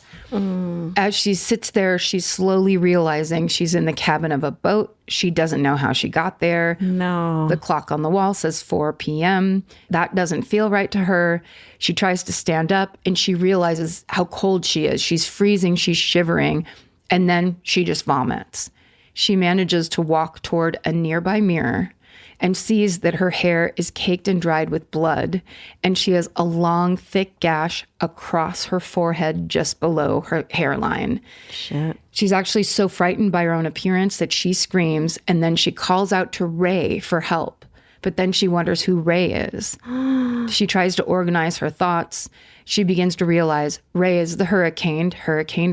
As she sits there, she's slowly realizing she's in the cabin of a boat. She doesn't know how she got there. No. The clock on the wall says 4 p.m. That doesn't feel right to her. She tries to stand up, and she realizes how cold she is. She's freezing, she's shivering, and then she just vomits. She manages to walk toward a nearby mirror and sees that her hair is caked and dried with blood, and she has a long, thick gash across her forehead just below her hairline. Shit. She's actually so frightened by her own appearance that she screams, and then she calls out to Ray for help. But then she wonders who Ray is. She tries to organize her thoughts. She begins to realize Ray is the Hurricane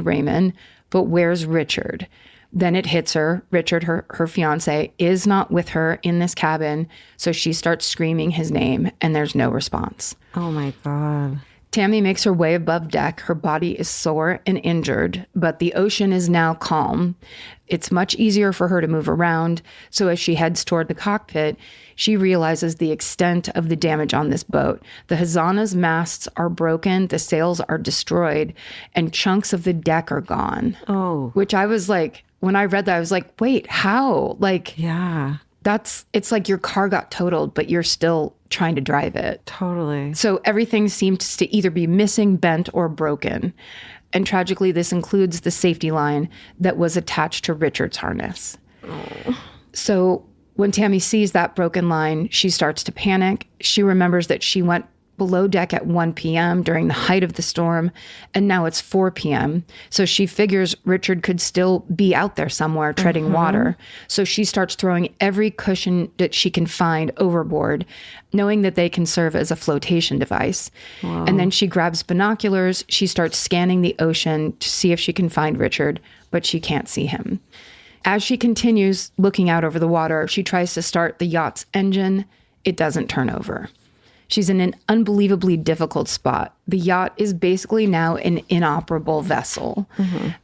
Raymond, but where's Richard? Then it hits her. Richard, her fiance, is not with her in this cabin, so she starts screaming his name, and there's no response. Oh, my God. Tami makes her way above deck. Her body is sore and injured, but the ocean is now calm. It's much easier for her to move around, so as she heads toward the cockpit, she realizes the extent of the damage on this boat. The Hazana's masts are broken, the sails are destroyed, and chunks of the deck are gone. Oh. Which I was like, when I read that, I was like, wait, how? Like, yeah. It's like your car got totaled, but you're still trying to drive it. Totally. So everything seems to either be missing, bent, or broken. And tragically, this includes the safety line that was attached to Richard's harness. Oh. So when Tami sees that broken line, she starts to panic. She remembers that she went below deck at 1 p.m. during the height of the storm, and now it's 4 p.m. So she figures Richard could still be out there somewhere treading water. So she starts throwing every cushion that she can find overboard, knowing that they can serve as a flotation device. Wow. And then she grabs binoculars. She starts scanning the ocean to see if she can find Richard, but she can't see him. As she continues looking out over the water, she tries to start the yacht's engine. It doesn't turn over. She's in an unbelievably difficult spot. The yacht is basically now an inoperable vessel.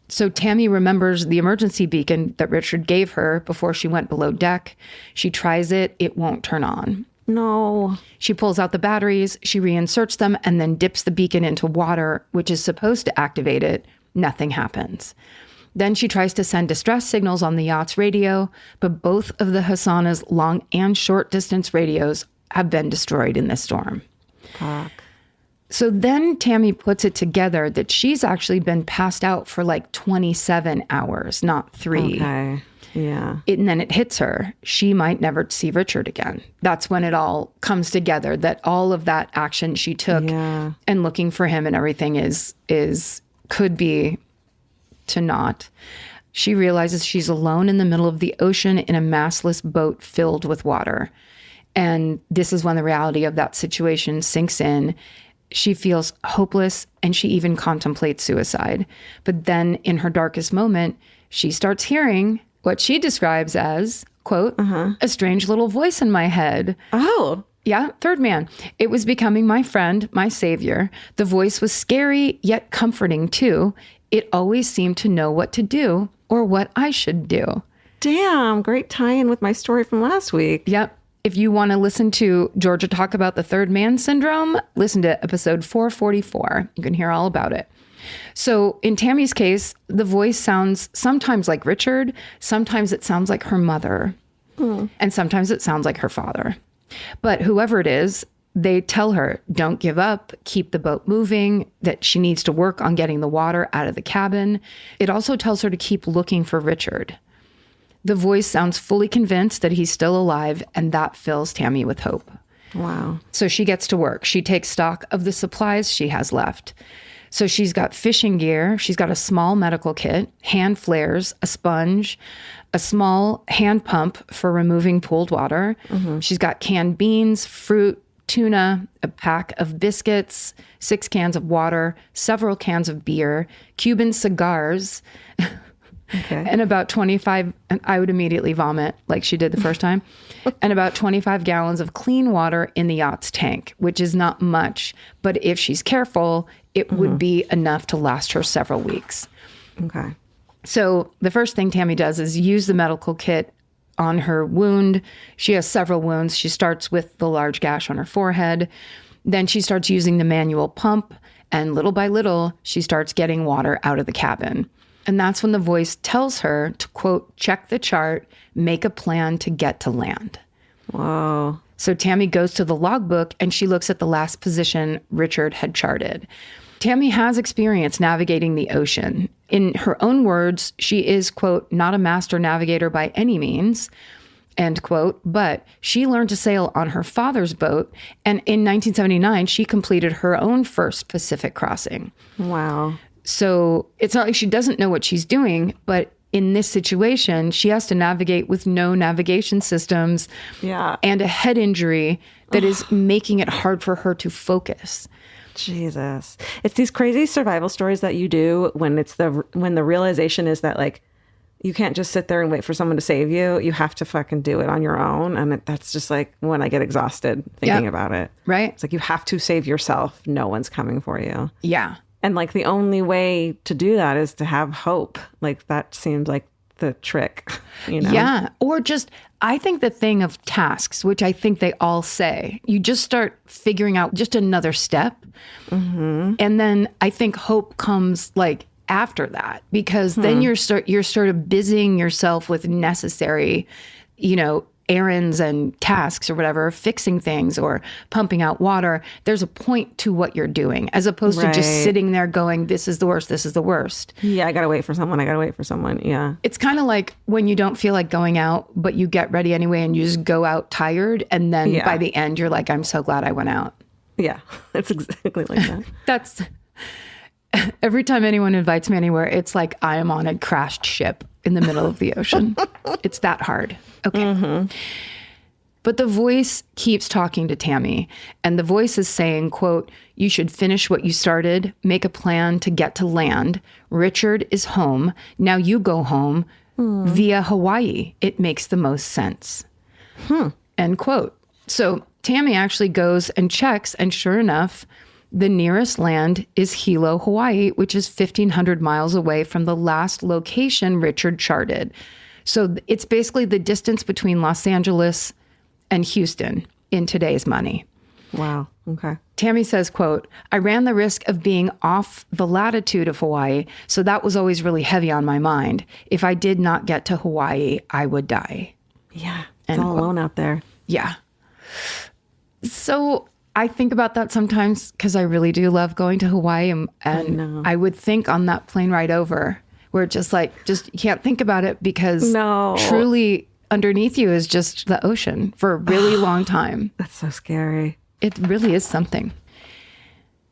So Tami remembers the emergency beacon that Richard gave her before she went below deck. She tries it. It won't turn on. No. She pulls out the batteries, she reinserts them, and then dips the beacon into water, which is supposed to activate it. Nothing happens. Then she tries to send distress signals on the yacht's radio, but both of the Hassana's long and short distance radios have been destroyed in this storm. Fuck. So then Tami puts it together that she's actually been passed out for like 27 hours, not 3. Okay. Yeah. And then it hits her. She might never see Richard again. That's when it all comes together, that all of that action she took and looking for him and everything could be to naught. She realizes she's alone in the middle of the ocean in a mastless boat filled with water. And this is when the reality of that situation sinks in. She feels hopeless and she even contemplates suicide. But then in her darkest moment, she starts hearing what she describes as, quote, a strange little voice in my head. Oh. Yeah, third man. It was becoming my friend, my savior. The voice was scary, yet comforting too. It always seemed to know what to do or what I should do. Damn, great tie-in with my story from last week. Yep. If you want to listen to Georgia talk about the third man syndrome, listen to episode 444. You can hear all about it. So in Tami's case, the voice sounds sometimes like Richard, sometimes it sounds like her mother, and sometimes it sounds like her father. But whoever it is, they tell her, don't give up, keep the boat moving, that she needs to work on getting the water out of the cabin. It also tells her to keep looking for Richard. The voice sounds fully convinced that he's still alive, and that fills Tami with hope. Wow. So she gets to work. She takes stock of the supplies she has left. So she's got fishing gear. She's got a small medical kit, hand flares, a sponge, a small hand pump for removing pooled water. She's got canned beans, fruit, tuna, a pack of biscuits, 6 cans of water, several cans of beer, Cuban cigars, and about 25, and I would immediately vomit like she did the first time, and about 25 gallons of clean water in the yacht's tank, which is not much, but if she's careful, it would be enough to last her several weeks. Okay. So the first thing Tami does is use the medical kit on her wound. She has several wounds. She starts with the large gash on her forehead. Then she starts using the manual pump, and little by little, she starts getting water out of the cabin. And that's when the voice tells her to, quote, check the chart, make a plan to get to land. Whoa. So Tami goes to the logbook and she looks at the last position Richard had charted. Tami has experience navigating the ocean. In her own words, she is, quote, not a master navigator by any means, end quote, but she learned to sail on her father's boat. And in 1979, she completed her own first Pacific crossing. Wow. So it's not like she doesn't know what she's doing, but in this situation, she has to navigate with no navigation systems and a head injury that is making it hard for her to focus. Jesus. It's these crazy survival stories that you do when the realization is that, like, you can't just sit there and wait for someone to save you. You have to fucking do it on your own. And that's just like when I get exhausted thinking about it. Right. It's like you have to save yourself. No one's coming for you. Yeah. And like the only way to do that is to have hope. Like that seems like the trick, you know? Yeah. Or just, I think the thing of tasks, which I think they all say, you just start figuring out just another step. And then I think hope comes like after that, because then you're sort of busying yourself with necessary, errands and tasks or whatever, fixing things or pumping out water. There's a point to what you're doing, as opposed to just sitting there going, this is the worst, this is the worst. Yeah, I gotta wait for someone. Yeah. It's kind of like when you don't feel like going out, but you get ready anyway and you just go out tired. And then by the end, you're like, I'm so glad I went out. Yeah, it's exactly like that. That's every time anyone invites me anywhere, it's like I am on a crashed ship in the middle of the ocean. It's that hard. Okay. But the voice keeps talking to Tami, and the voice is saying, quote, "You should finish what you started, make a plan to get to land. Richard is home. Now you go home via Hawaii. It makes the most sense." End quote. So Tami actually goes and checks, and sure enough, the nearest land is Hilo, Hawaii, which is 1,500 miles away from the last location Richard charted. So it's basically the distance between Los Angeles and Houston in today's money. Wow. Okay. Tami says, quote, "I ran the risk of being off the latitude of Hawaii, so that was always really heavy on my mind. If I did not get to Hawaii, I would die." Yeah. It's all alone out there. Yeah. So I think about that sometimes because I really do love going to Hawaii. And I would think on that plane ride over, where just you can't think about it because truly underneath you is just the ocean for a really long time. That's so scary. It really is something.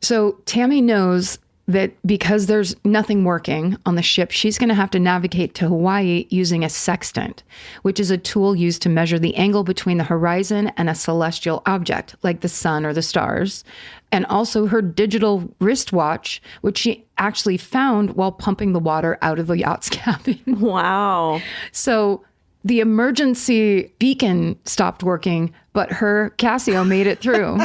So Tami knows that because there's nothing working on the ship, she's going to have to navigate to Hawaii using a sextant, which is a tool used to measure the angle between the horizon and a celestial object, like the sun or the stars, and also her digital wristwatch, which she actually found while pumping the water out of the yacht's cabin. Wow. So the emergency beacon stopped working, but her Casio made it through.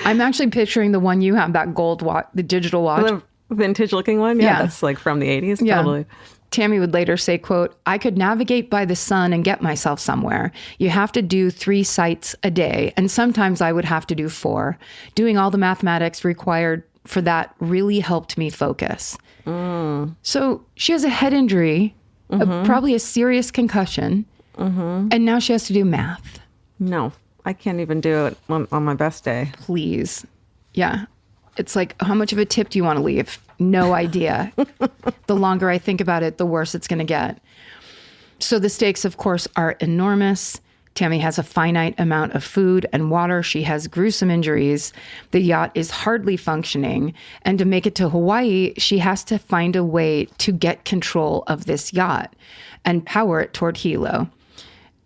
I'm actually picturing the one you have, that gold watch, the digital watch. The vintage looking one? Yeah. That's like from the 80s. Yeah. Totally. Tami would later say, quote, "I could navigate by the sun and get myself somewhere. You have to do 3 sites a day, and sometimes I would have to do 4. Doing all the mathematics required for that really helped me focus." So she has a head injury, probably a serious concussion, and now she has to do math. No, I can't even do it on my best day. Please. Yeah. It's like, how much of a tip do you want to leave? No idea. The longer I think about it, the worse it's going to get. So the stakes, of course, are enormous. Tami has a finite amount of food and water. She has gruesome injuries. The yacht is hardly functioning. And to make it to Hawaii, she has to find a way to get control of this yacht and power it toward Hilo.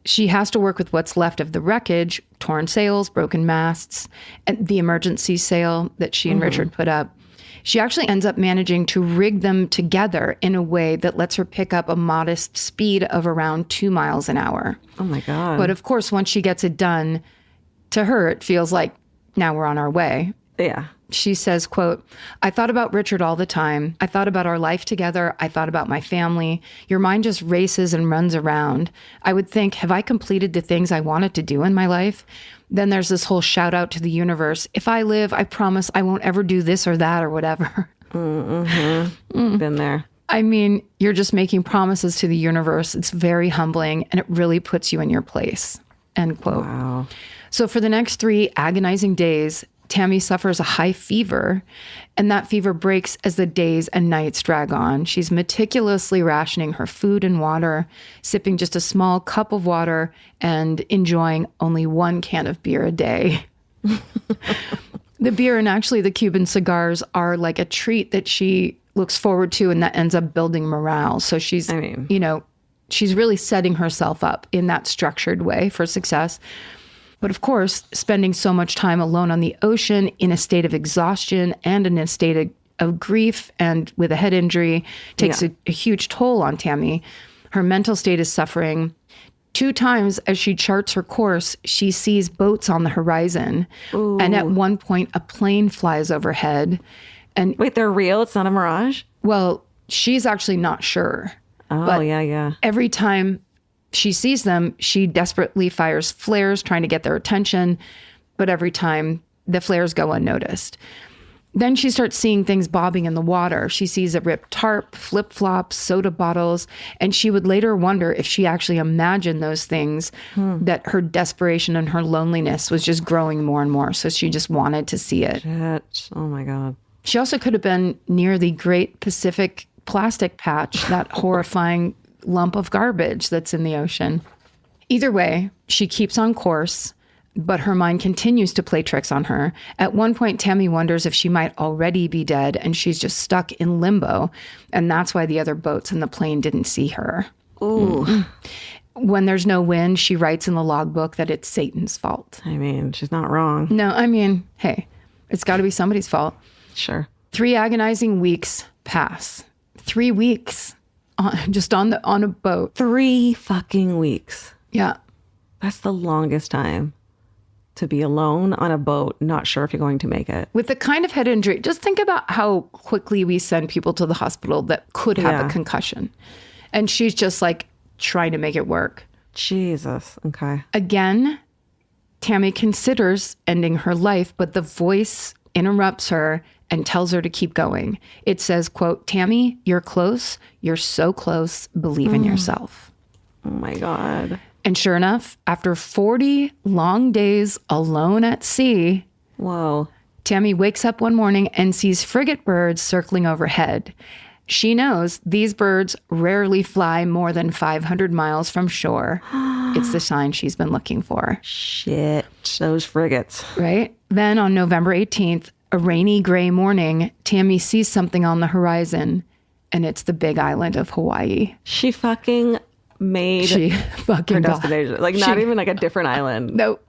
She has to work with what's left of the wreckage, torn sails, broken masts, and the emergency sail that she and Richard put up. She actually ends up managing to rig them together in a way that lets her pick up a modest speed of around 2 miles an hour. Oh my God. But of course, once she gets it done, to her, it feels like now we're on our way. Yeah. She says, quote, "I thought about Richard all the time. I thought about our life together. I thought about my family. Your mind just races and runs around. I would think, have I completed the things I wanted to do in my life? Then there's this whole shout out to the universe. If I live, I promise I won't ever do this or that or whatever." Been there. I mean, you're just making promises to the universe. It's very humbling, and it really puts you in your place. End quote. Wow. So for the next 3 agonizing days, Tami suffers a high fever, and that fever breaks as the days and nights drag on. She's meticulously rationing her food and water, sipping just a small cup of water, and enjoying only 1 can of beer a day. The beer and actually the Cuban cigars are like a treat that she looks forward to, and that ends up building morale. So she's, she's really setting herself up in that structured way for success. But of course, spending so much time alone on the ocean in a state of exhaustion and in a state of grief and with a head injury takes a huge toll on Tami. Her mental state is suffering. 2 times as she charts her course, she sees boats on the horizon. Ooh. And at one point, a plane flies overhead. And wait, they're real? It's not a mirage? Well, she's actually not sure. Oh, but yeah. Every time she sees them, she desperately fires flares trying to get their attention, but every time the flares go unnoticed. Then she starts seeing things bobbing in the water. She sees a ripped tarp, flip-flops, soda bottles, and she would later wonder if she actually imagined those things, that her desperation and her loneliness was just growing more and more, so she just wanted to see it. Shit. Oh my God. She also could have been near the Great Pacific Plastic Patch, that horrifying lump of garbage that's in the ocean. Either way, she keeps on course. but her mind continues to play tricks on her. At one point, Tami wonders if she might already be dead and she's just stuck in limbo. And that's why the other boats in the plane didn't see her. Ooh. When there's no wind, she writes in the logbook that it's Satan's fault. I mean, she's not wrong. No, I mean, hey, it's got to be somebody's fault. Sure. 3 agonizing weeks pass. 3 weeks on a boat. 3 fucking weeks. Yeah. That's the longest time to be alone on a boat, not sure if you're going to make it. With the kind of head injury, just think about how quickly we send people to the hospital that could have a concussion. And she's just like trying to make it work. Jesus. Okay. Again, Tami considers ending her life, but the voice interrupts her and tells her to keep going. It says, quote, "Tami, you're close. You're so close. Believe in yourself." Oh my God. And sure enough, after 40 long days alone at sea, Whoa. Tami wakes up one morning and sees frigate birds circling overhead. She knows these birds rarely fly more than 500 miles from shore. It's the sign she's been looking for. Shit. Those frigates. Right? Then on November 18th, a rainy gray morning, Tami sees something on the horizon, and it's the big island of Hawaii. She fucking made She her fucking got destination. Like, not even like a different island. Nope.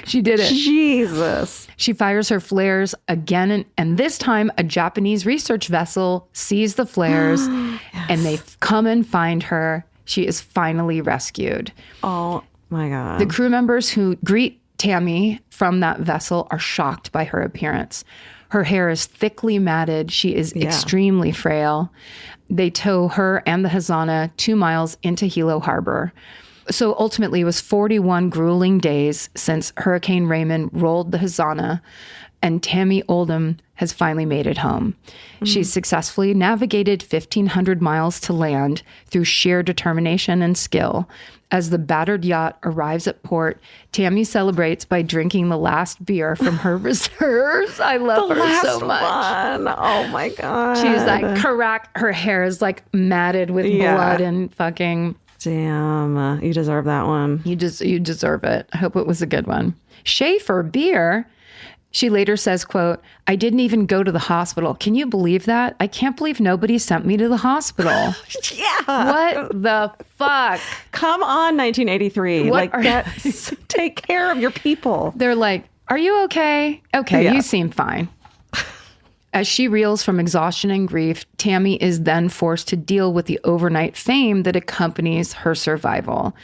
She did it. Jesus. She fires her flares again, and this time a Japanese research vessel sees the flares, and they come and find her. She is finally rescued. Oh my God. The crew members who greet Tami from that vessel are shocked by her appearance. Her hair is thickly matted. She is extremely frail. They tow her and the Hazana 2 miles into Hilo Harbor. So ultimately, it was 41 grueling days since Hurricane Raymond rolled the Hazana, and Tami Oldham has finally made it home. She's successfully navigated 1,500 miles to land through sheer determination and skill. As the battered yacht arrives at port, Tami celebrates by drinking the last beer from her reserves. I love her so much. One. Oh my God. She's like, correct. Her hair is like matted with blood and fucking... Damn, you deserve that one. You deserve it. I hope it was a good one. Schaefer beer. She later says, quote, "I didn't even go to the hospital. Can you believe that? I can't believe nobody sent me to the hospital." What the fuck? Come on, 1983. Take care of your people. They're like, "Are you okay? Okay, you seem fine." As she reels from exhaustion and grief, Tami is then forced to deal with the overnight fame that accompanies her survival.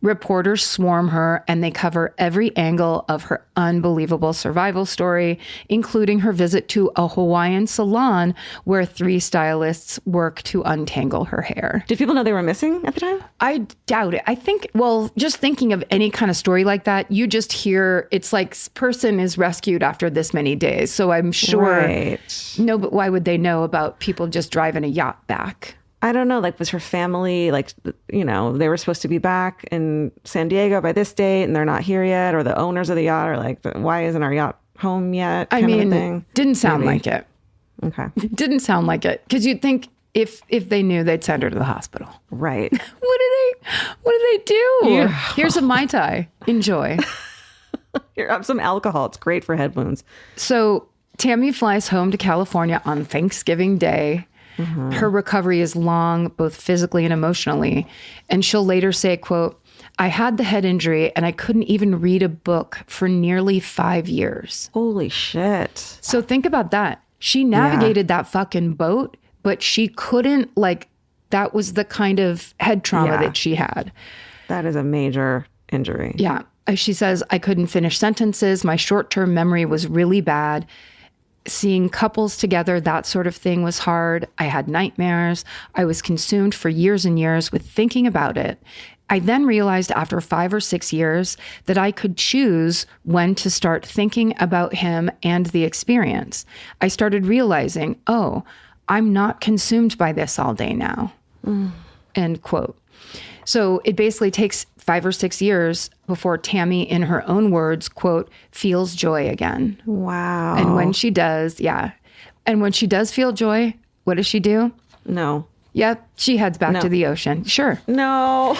Reporters swarm her and they cover every angle of her unbelievable survival story, including her visit to a Hawaiian salon where 3 stylists work to untangle her hair. Did people know they were missing at the time? I doubt it. I think, well, just thinking of any kind of story like that, you just hear it's like person is rescued after this many days. So I'm sure. Right. No, but why would they know about people just driving a yacht back? I don't know, like, was her family, like, you know, they were supposed to be back in San Diego by this date and they're not here yet, or the owners of the yacht are like, why isn't our yacht home yet? I mean, didn't sound like it. Okay. Didn't sound like it. Because you'd think if they knew, they'd send her to the hospital. Right. What do they do? Yeah. Here's a Mai Tai. Enjoy. Here, have some alcohol. It's great for head wounds. So Tami flies home to California on Thanksgiving Day. Mm-hmm. Her recovery is long, both physically and emotionally. And she'll later say, quote, "I had the head injury and I couldn't even read a book for nearly 5 years." Holy shit. So think about that. She navigated that fucking boat, but she couldn't, like, that was the kind of head trauma that she had. That is a major injury. Yeah. She says, "I couldn't finish sentences. My short-term memory was really bad. Seeing couples together, that sort of thing was hard. I had nightmares. I was consumed for years and years with thinking about it. I then realized after 5 or 6 years that I could choose when to start thinking about him and the experience. I started realizing, oh, I'm not consumed by this all day now." End quote. So it basically takes 5 or 6 years before Tami, in her own words, quote, "feels joy again." Wow. And when she does, and when she does feel joy, what does she do? No. Yep, she heads back to the ocean. Sure. No.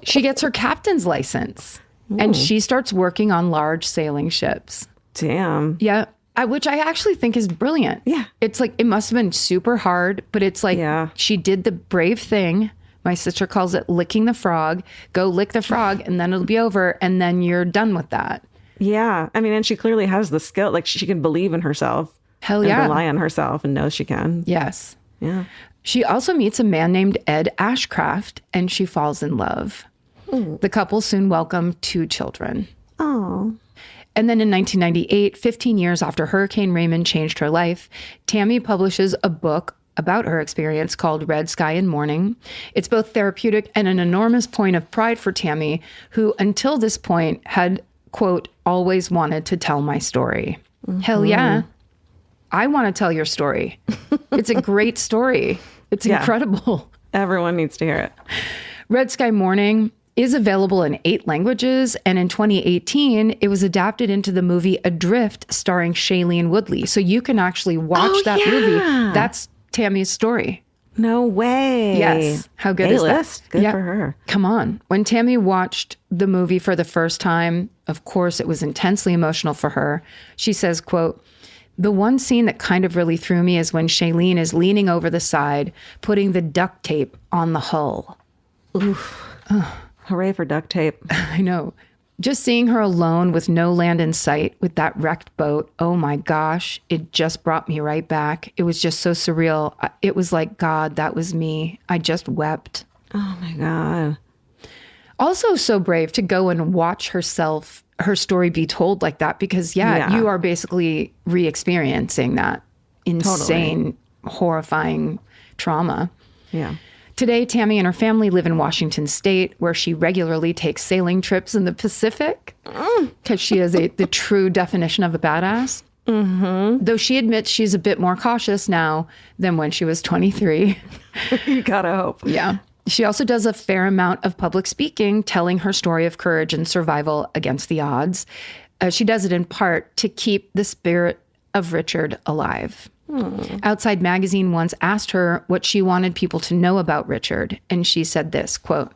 She gets her captain's license. And she starts working on large sailing ships. Damn. Yeah. Which I actually think is brilliant. Yeah. It's like, it must have been super hard, but it's like, she did the brave thing. My sister calls it licking the frog. Go lick the frog and then it'll be over. And then you're done with that. Yeah. I mean, and she clearly has the skill. Like, she can believe in herself. Hell and yeah. rely on herself and knows she can. Yes. Yeah. She also meets a man named Ed Ashcraft and she falls in love. The couple soon welcome 2 children. Oh. And then in 1998, 15 years after Hurricane Raymond changed her life, Tami publishes a book about her experience called Red Sky and Morning. It's both therapeutic and an enormous point of pride for Tami, who until this point had, quote, always wanted to tell my story. Hell yeah. I want to tell your story. It's a great story. It's incredible. Everyone needs to hear it. Red Sky Morning is available in 8 languages. And in 2018, it was adapted into the movie Adrift starring Shailene Woodley. So you can actually watch that movie. That's Tami's story. No way. Yes. How good is that? Good for her. Come on. When Tami watched the movie for the first time, of course, it was intensely emotional for her. She says, quote, "The one scene that kind of really threw me is when Shailene is leaning over the side, putting the duct tape on the hull." Oof. Hooray for duct tape. I know. Just seeing her alone with no land in sight with that wrecked boat, oh my gosh, it just brought me right back. It was just so surreal. It was like, God, that was me. I just wept. Oh my God. Also so brave to go and watch her story be told like that, because you are basically re-experiencing that insane, horrifying trauma. Yeah. Today, Tami and her family live in Washington State, where she regularly takes sailing trips in the Pacific because she is the true definition of a badass. Mm-hmm. Though she admits she's a bit more cautious now than when she was 23. You gotta hope. Yeah. She also does a fair amount of public speaking, telling her story of courage and survival against the odds. She does it in part to keep the spirit of Richard alive. Outside Magazine once asked her what she wanted people to know about Richard, and she said this, quote,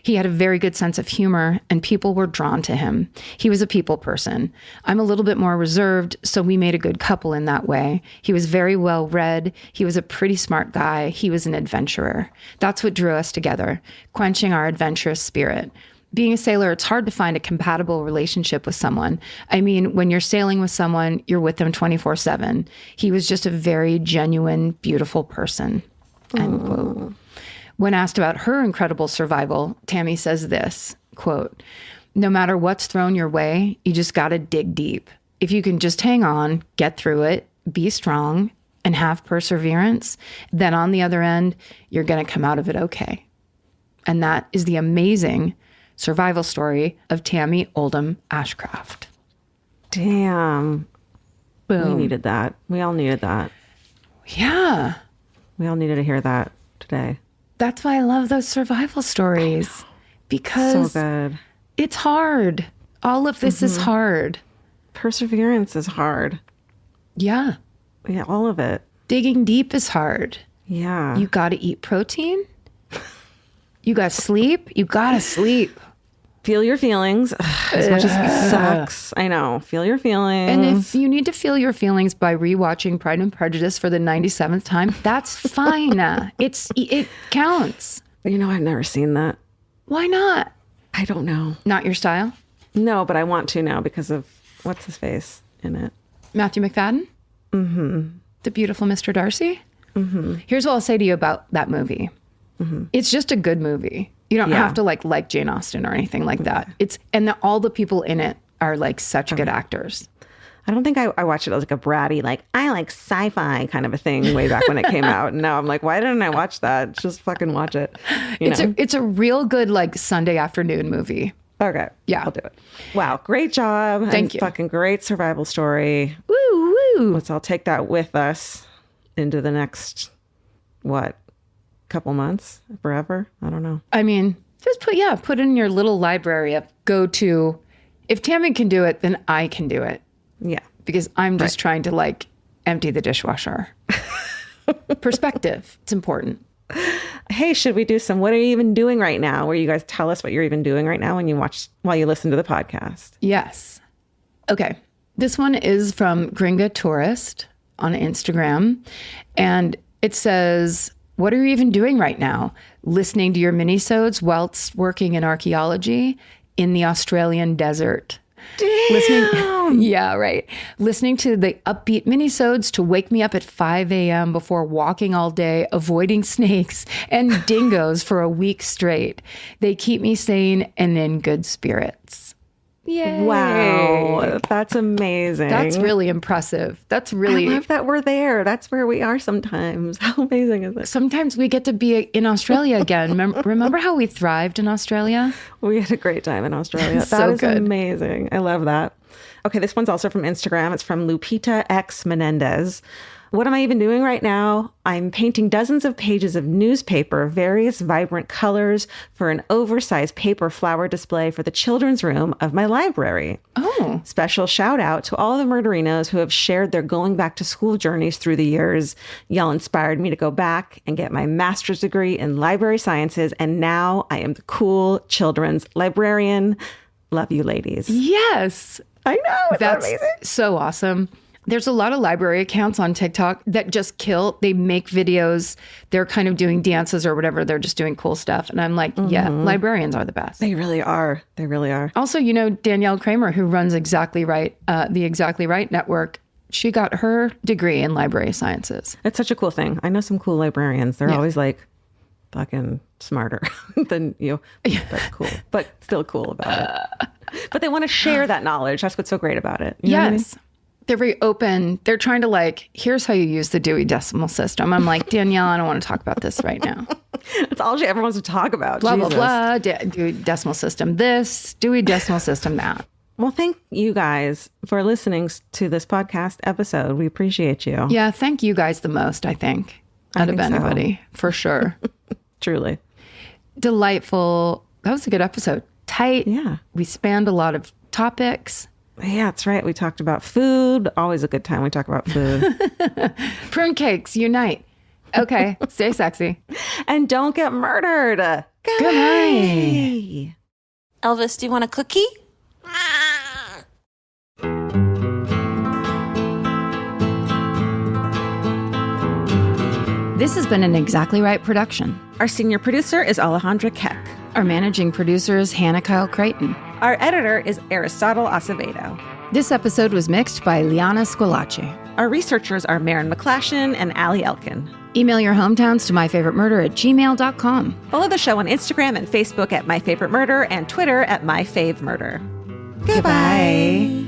"He had a very good sense of humor, and people were drawn to him. He was a people person. I'm a little bit more reserved, so we made a good couple in that way. He was very well read. He was a pretty smart guy. He was an adventurer. That's what drew us together, quenching our adventurous spirit. Being a sailor, it's hard to find a compatible relationship with someone. I mean, when you're sailing with someone, you're with them 24/7. He was just a very genuine, beautiful person." End quote. When asked about her incredible survival, Tami says this, quote, "No matter what's thrown your way, you just got to dig deep. If you can just hang on, get through it, be strong, and have perseverance, then on the other end, you're going to come out of it okay." And that is the amazing survival story of Tami Oldham Ashcraft. Damn. Boom. We needed that. We all needed that. Yeah. We all needed to hear that today. That's why I love those survival stories. Because so good. It's hard. All of this is hard. Perseverance is hard. Yeah. Yeah, all of it. Digging deep is hard. Yeah. You got to eat protein. You got to sleep. You got to sleep. Feel your feelings. As much as it sucks. I know. Feel your feelings. And if you need to feel your feelings by rewatching Pride and Prejudice for the 97th time, that's fine. It counts. But you know, I've never seen that. Why not? I don't know. Not your style? No, but I want to now because of what's his face in it. Matthew McFadden? Mm-hmm. The beautiful Mr. Darcy? Mm-hmm. Here's what I'll say to you about that movie. Mm-hmm. It's just a good movie. You don't have to like Jane Austen or anything like that. All the people in it are like such good actors. I don't think I watched it as like a bratty, like, I like sci-fi kind of a thing way back when it came out. And now I'm like, why didn't I watch that? Just fucking watch it. It's a real good like Sunday afternoon movie. Okay. Yeah. I'll do it. Wow. Great job. Thank you. Fucking great survival story. Woo, woo. Let's all take that with us into the next, couple months, forever. I don't know. I mean, just put it in your little library of go-to. If Tami can do it, then I can do it. Yeah. Because I'm just trying to like empty the dishwasher. Perspective. It's important. Hey, should we do some what are you even doing right now? Where you guys tell us what you're even doing right now while you listen to the podcast. Yes. Okay. This one is from Gringa Tourist on Instagram. And it says, what are you even doing right now? Listening to your minisodes whilst working in archaeology in the Australian desert. Damn. Yeah, right. Listening to the upbeat minisodes to wake me up at 5 a.m. before walking all day, avoiding snakes and dingoes for a week straight. They keep me sane and in good spirits. Yay. Wow. That's amazing. That's really impressive. That's really... I love that we're there. That's where we are sometimes. How amazing is it? Sometimes we get to be in Australia again. Remember how we thrived in Australia? We had a great time in Australia. So That is good. amazing. I love that. Okay, this one's also from Instagram. It's from Lupita X Menendez. What am I even doing right now? I'm painting dozens of pages of newspaper, various vibrant colors for an oversized paper flower display for the children's room of my library. Oh. Special shout out to all the murderinos who have shared their going back to school journeys through the years. Y'all inspired me to go back and get my master's degree in library sciences. And now I am the cool children's librarian. Love you, ladies. Yes. I know. It's That's amazing. so awesome. There's a lot of library accounts on TikTok that just kill. They make videos. They're kind of doing dances or whatever. They're just doing cool stuff. And I'm like, yeah, librarians are the best. They really are. They really are. Also, you know, Danielle Kramer, who runs Exactly Right, the Exactly Right Network, she got her degree in library sciences. It's such a cool thing. I know some cool librarians. They're always like fucking smarter than you, but cool, but still cool about it. But they want to share that knowledge. That's what's so great about it. You know what I mean? Yes. They're very open. They're trying to here's how you use the Dewey Decimal System. I'm like, Danielle, I don't want to talk about this right now. That's all she ever wants to talk about. Blah, Jesus. blah, blah. Dewey Decimal System this, Dewey Decimal System that. Well, thank you guys for listening to this podcast episode. We appreciate you. Yeah, thank you guys the most, I think, out of think so. anybody, for sure. Truly. Delightful. That was a good episode. Tight. Yeah. We spanned a lot of topics. Yeah, that's right. We talked about food. Always a good time we talk about food. Prune cakes, unite. Okay, stay sexy. And don't get murdered. Good night. Elvis, do you want a cookie? This has been an Exactly Right production. Our senior producer is Alejandra Keck. Our managing producer is Hannah Kyle Creighton. Our editor is Aristotle Acevedo. This episode was mixed by Liana Squilacci. Our researchers are Maren McClashin and Allie Elkin. Email your hometowns to myfavoritemurder@gmail.com. Follow the show on Instagram and Facebook at My Favorite Murder and Twitter at My Fave Murder. Goodbye.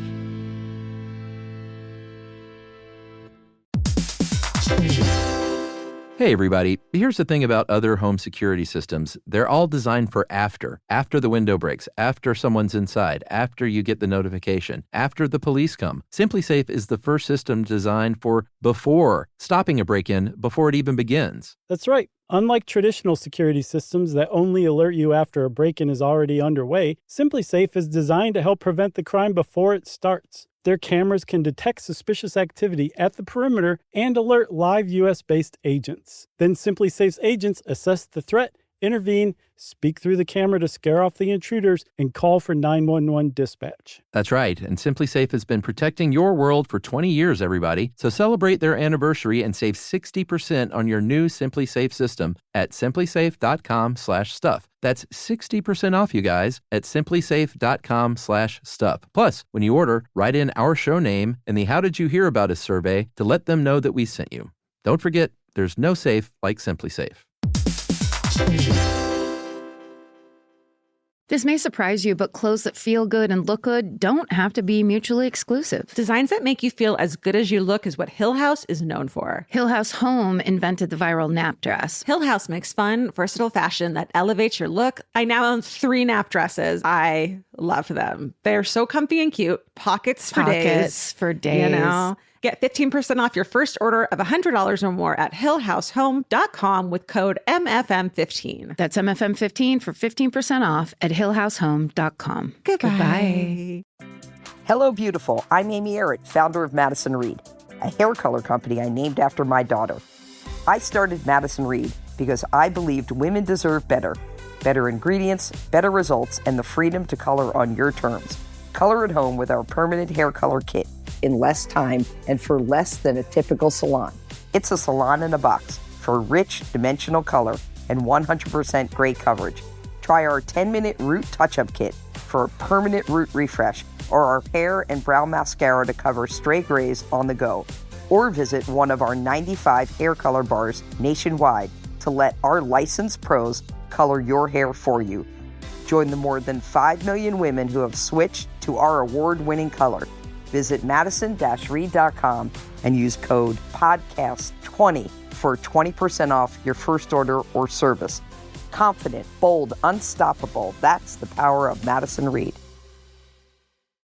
Hey, everybody. Here's the thing about other home security systems. They're all designed for after the window breaks, after someone's inside, after you get the notification, after the police come. SimpliSafe is the first system designed for before, stopping a break-in before it even begins. That's right. Unlike traditional security systems that only alert you after a break-in is already underway, SimpliSafe is designed to help prevent the crime before it starts. Their cameras can detect suspicious activity at the perimeter and alert live U.S.-based agents. Then SimpliSafe's agents assess the threat, intervene, speak through the camera to scare off the intruders, and call for 911 dispatch. That's right, and SimpliSafe has been protecting your world for 20 years, everybody. So celebrate their anniversary and save 60% on your new SimpliSafe system at simplisafe.com/stuff. That's 60% off, you guys, at simplisafe.com/stuff. Plus, when you order, write in our show name and the How Did You Hear About Us survey to let them know that we sent you. Don't forget, there's no safe like SimpliSafe. This may surprise you, but clothes that feel good and look good don't have to be mutually exclusive. Designs that make you feel as good as you look is what Hill House is known for. Hill House Home invented the viral nap dress. Hill House makes fun, versatile fashion that elevates your look. I now own 3 nap dresses. I love them. They're so comfy and cute. Pockets for days. For days. You know? Get 15% off your first order of $100 or more at hillhousehome.com with code MFM15. That's MFM15 for 15% off at hillhousehome.com. Goodbye. Hello, beautiful. I'm Amy Errett, founder of Madison Reed, a hair color company I named after my daughter. I started Madison Reed because I believed women deserve better. Better ingredients, better results, and the freedom to color on your terms. Color at home with our permanent hair color kit in less time and for less than a typical salon. It's a salon in a box for rich, dimensional color and 100% gray coverage. Try our 10-minute root touch-up kit for a permanent root refresh, or our hair and brow mascara to cover stray grays on the go. Or visit one of our 95 hair color bars nationwide to let our licensed pros color your hair for you. Join the more than 5 million women who have switched to our award-winning color. Visit madison-reed.com and use code PODCAST20 for 20% off your first order or service. Confident, bold, unstoppable. That's the power of Madison Reed.